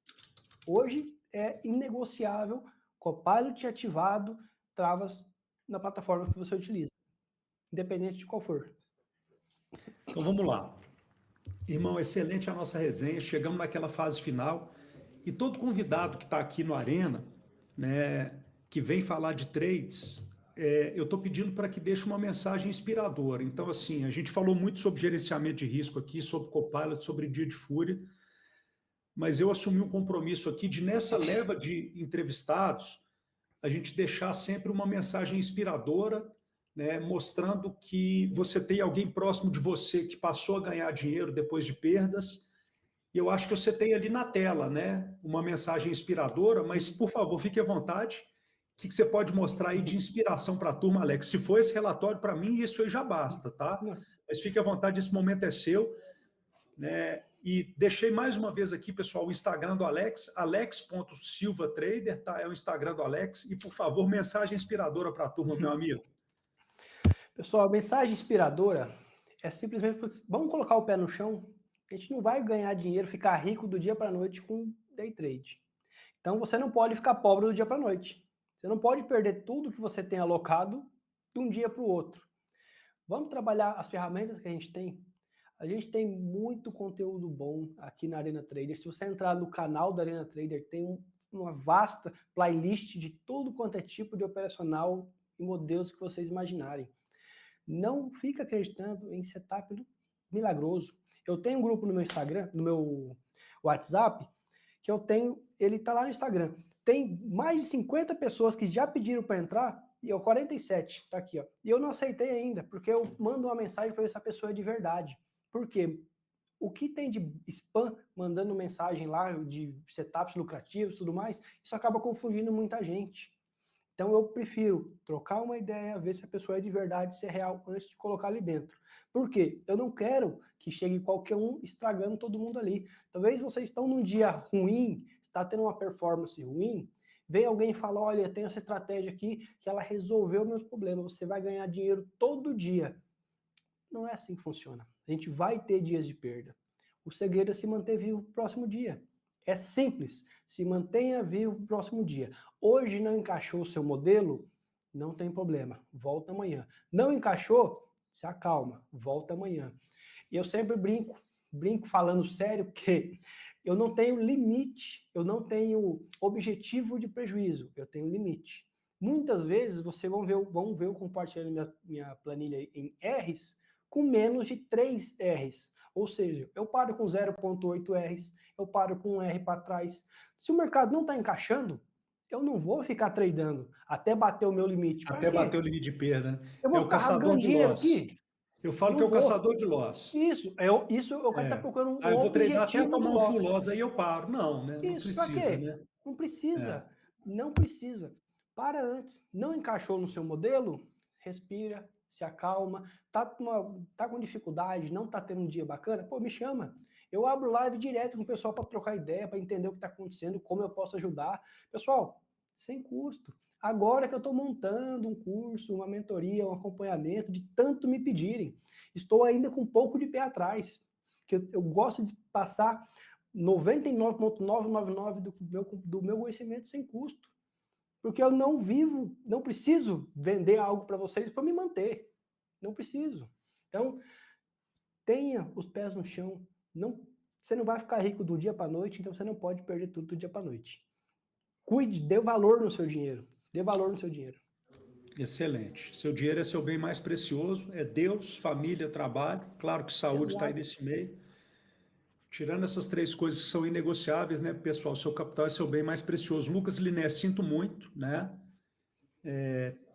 Hoje é inegociável, Copilot ativado, travas na plataforma que você utiliza, independente de qual for. Então, vamos lá. Irmão, excelente a nossa resenha. Chegamos naquela fase final. E todo convidado que está aqui no Arena, né, que vem falar de trades, eu estou pedindo para que deixe uma mensagem inspiradora. Então, assim, a gente falou muito sobre gerenciamento de risco aqui, sobre Copilot, sobre dia de fúria, mas eu assumi um compromisso aqui de, nessa leva de entrevistados, a gente deixar sempre uma mensagem inspiradora, né, mostrando que você tem alguém próximo de você que passou a ganhar dinheiro depois de perdas. E eu acho que você tem ali na tela, né, uma mensagem inspiradora, mas, por favor, fique à vontade. O que você pode mostrar aí de inspiração para a turma, Alex? Se for esse relatório, para mim, isso aí já basta, tá? Mas fique à vontade, esse momento é seu, né? E deixei mais uma vez aqui, pessoal, o Instagram do Alex, alex.silvatrader, tá? É o Instagram do Alex. E, por favor, mensagem inspiradora para a turma, meu amigo. Pessoal, a mensagem inspiradora é simplesmente, vamos colocar o pé no chão. A gente não vai ganhar dinheiro, ficar rico do dia para a noite com day trade. Então, você não pode ficar pobre do dia para a noite. Você não pode perder tudo que você tem alocado de um dia para o outro. Vamos trabalhar as ferramentas que a gente tem? A gente tem muito conteúdo bom aqui na Arena Trader. Se você entrar no canal da Arena Trader, tem uma vasta playlist de tudo quanto é tipo de operacional e modelos que vocês imaginarem. Não fica acreditando em setup milagroso. Eu tenho um grupo no meu Instagram, no meu WhatsApp, que eu tenho, ele tá lá no Instagram. Tem mais de 50 pessoas que já pediram para entrar, e eu 47, tá aqui, ó. E eu não aceitei ainda, porque eu mando uma mensagem para ver se a pessoa é de verdade. Por quê? O que tem de spam mandando mensagem lá de setups lucrativos e tudo mais, isso acaba confundindo muita gente. Então eu prefiro trocar uma ideia, ver se a pessoa é de verdade, se é real, antes de colocar ali dentro. Por quê? Eu não quero que chegue qualquer um estragando todo mundo ali. Talvez vocês estão num dia ruim, está tendo uma performance ruim, vem alguém e fala, olha, tem essa estratégia aqui que ela resolveu meus problemas, você vai ganhar dinheiro todo dia. Não é assim que funciona. A gente vai ter dias de perda. O segredo é se manter vivo no próximo dia. É simples. Se mantenha vivo no próximo dia. Hoje não encaixou o seu modelo? Não tem problema. Volta amanhã. Não encaixou? Se acalma. Volta amanhã. E eu sempre brinco falando sério, porque eu não tenho limite, eu não tenho objetivo de prejuízo, eu tenho limite. Muitas vezes vocês vão ver eu compartilhando minha planilha em R's com menos de 3 R's. Ou seja, eu paro com 0,8 R's, eu paro com um R para trás. Se o mercado não está encaixando, eu não vou ficar tradando até bater o meu limite. Até bater o limite de perda, né? Eu vou ficar rasgando dinheiro aqui? Eu falo que é o caçador de loss. Isso, eu quero estar procurando um eu vou treinar até objetivo tomar um full loss, aí eu paro. Não, né? Não Isso, precisa, né? Não precisa, não precisa. Para antes. Não encaixou no seu modelo? Respira, se acalma. Tá com dificuldade, não tá tendo um dia bacana? Pô, me chama. Eu abro live direto com o pessoal para trocar ideia, para entender o que está acontecendo, como eu posso ajudar. Pessoal, sem custo. Agora que eu estou montando um curso, uma mentoria, um acompanhamento, de tanto me pedirem. Estou ainda com um pouco de pé atrás, que eu gosto de passar 99,999 do meu conhecimento sem custo. Porque eu não preciso vender algo para vocês para me manter. Não preciso. Então, tenha os pés no chão. Você não vai ficar rico do dia para a noite, então você não pode perder tudo do dia para a noite. Cuide, dê valor no seu dinheiro. Dê valor no seu dinheiro. Excelente. Seu dinheiro é seu bem mais precioso, é Deus, família, trabalho. Claro que saúde está aí nesse meio. Tirando essas 3 coisas que são inegociáveis, né, pessoal? Seu capital é seu bem mais precioso. Lucas Liné, sinto muito, né?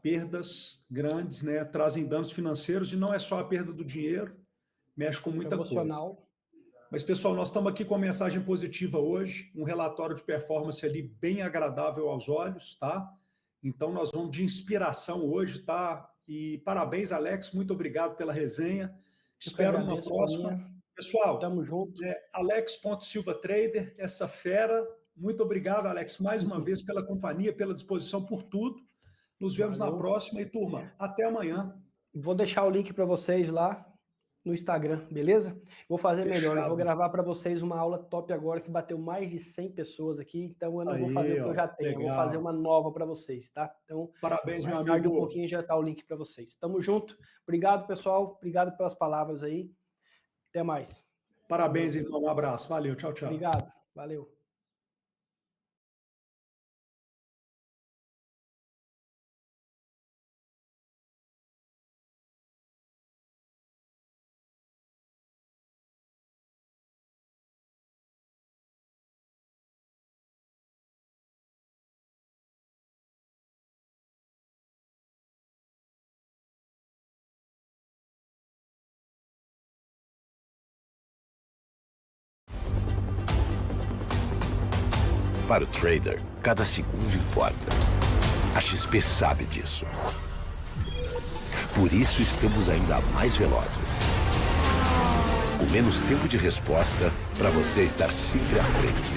Perdas grandes, né? Trazem danos financeiros e não é só a perda do dinheiro, mexe com muita coisa. Mas, pessoal, nós estamos aqui com uma mensagem positiva hoje, um relatório de performance ali bem agradável aos olhos, tá? Então, nós vamos de inspiração hoje, tá? E parabéns, Alex, muito obrigado pela resenha. Espero uma próxima. Pessoal, tamo junto. Alex.silvatrader, essa fera. Muito obrigado, Alex, mais uma vez pela companhia, pela disposição, por tudo. Nos vemos na próxima e, turma, até amanhã. Vou deixar o link para vocês lá no Instagram, beleza? Vou fazer melhor, eu vou gravar para vocês uma aula top agora que bateu mais de 100 pessoas aqui, então eu não vou fazer o que eu já tenho, eu vou fazer uma nova para vocês, tá? Então, parabéns, meu amigo. Mais tarde um pouquinho já tá o link para vocês. Tamo junto. Obrigado, pessoal. Obrigado pelas palavras aí. Até mais. Parabéns, irmão. Um abraço. Valeu. Tchau, tchau. Obrigado. Valeu. Para o trader, cada segundo importa. A XP sabe disso. Por isso estamos ainda mais velozes. Com menos tempo de resposta para você estar sempre à frente.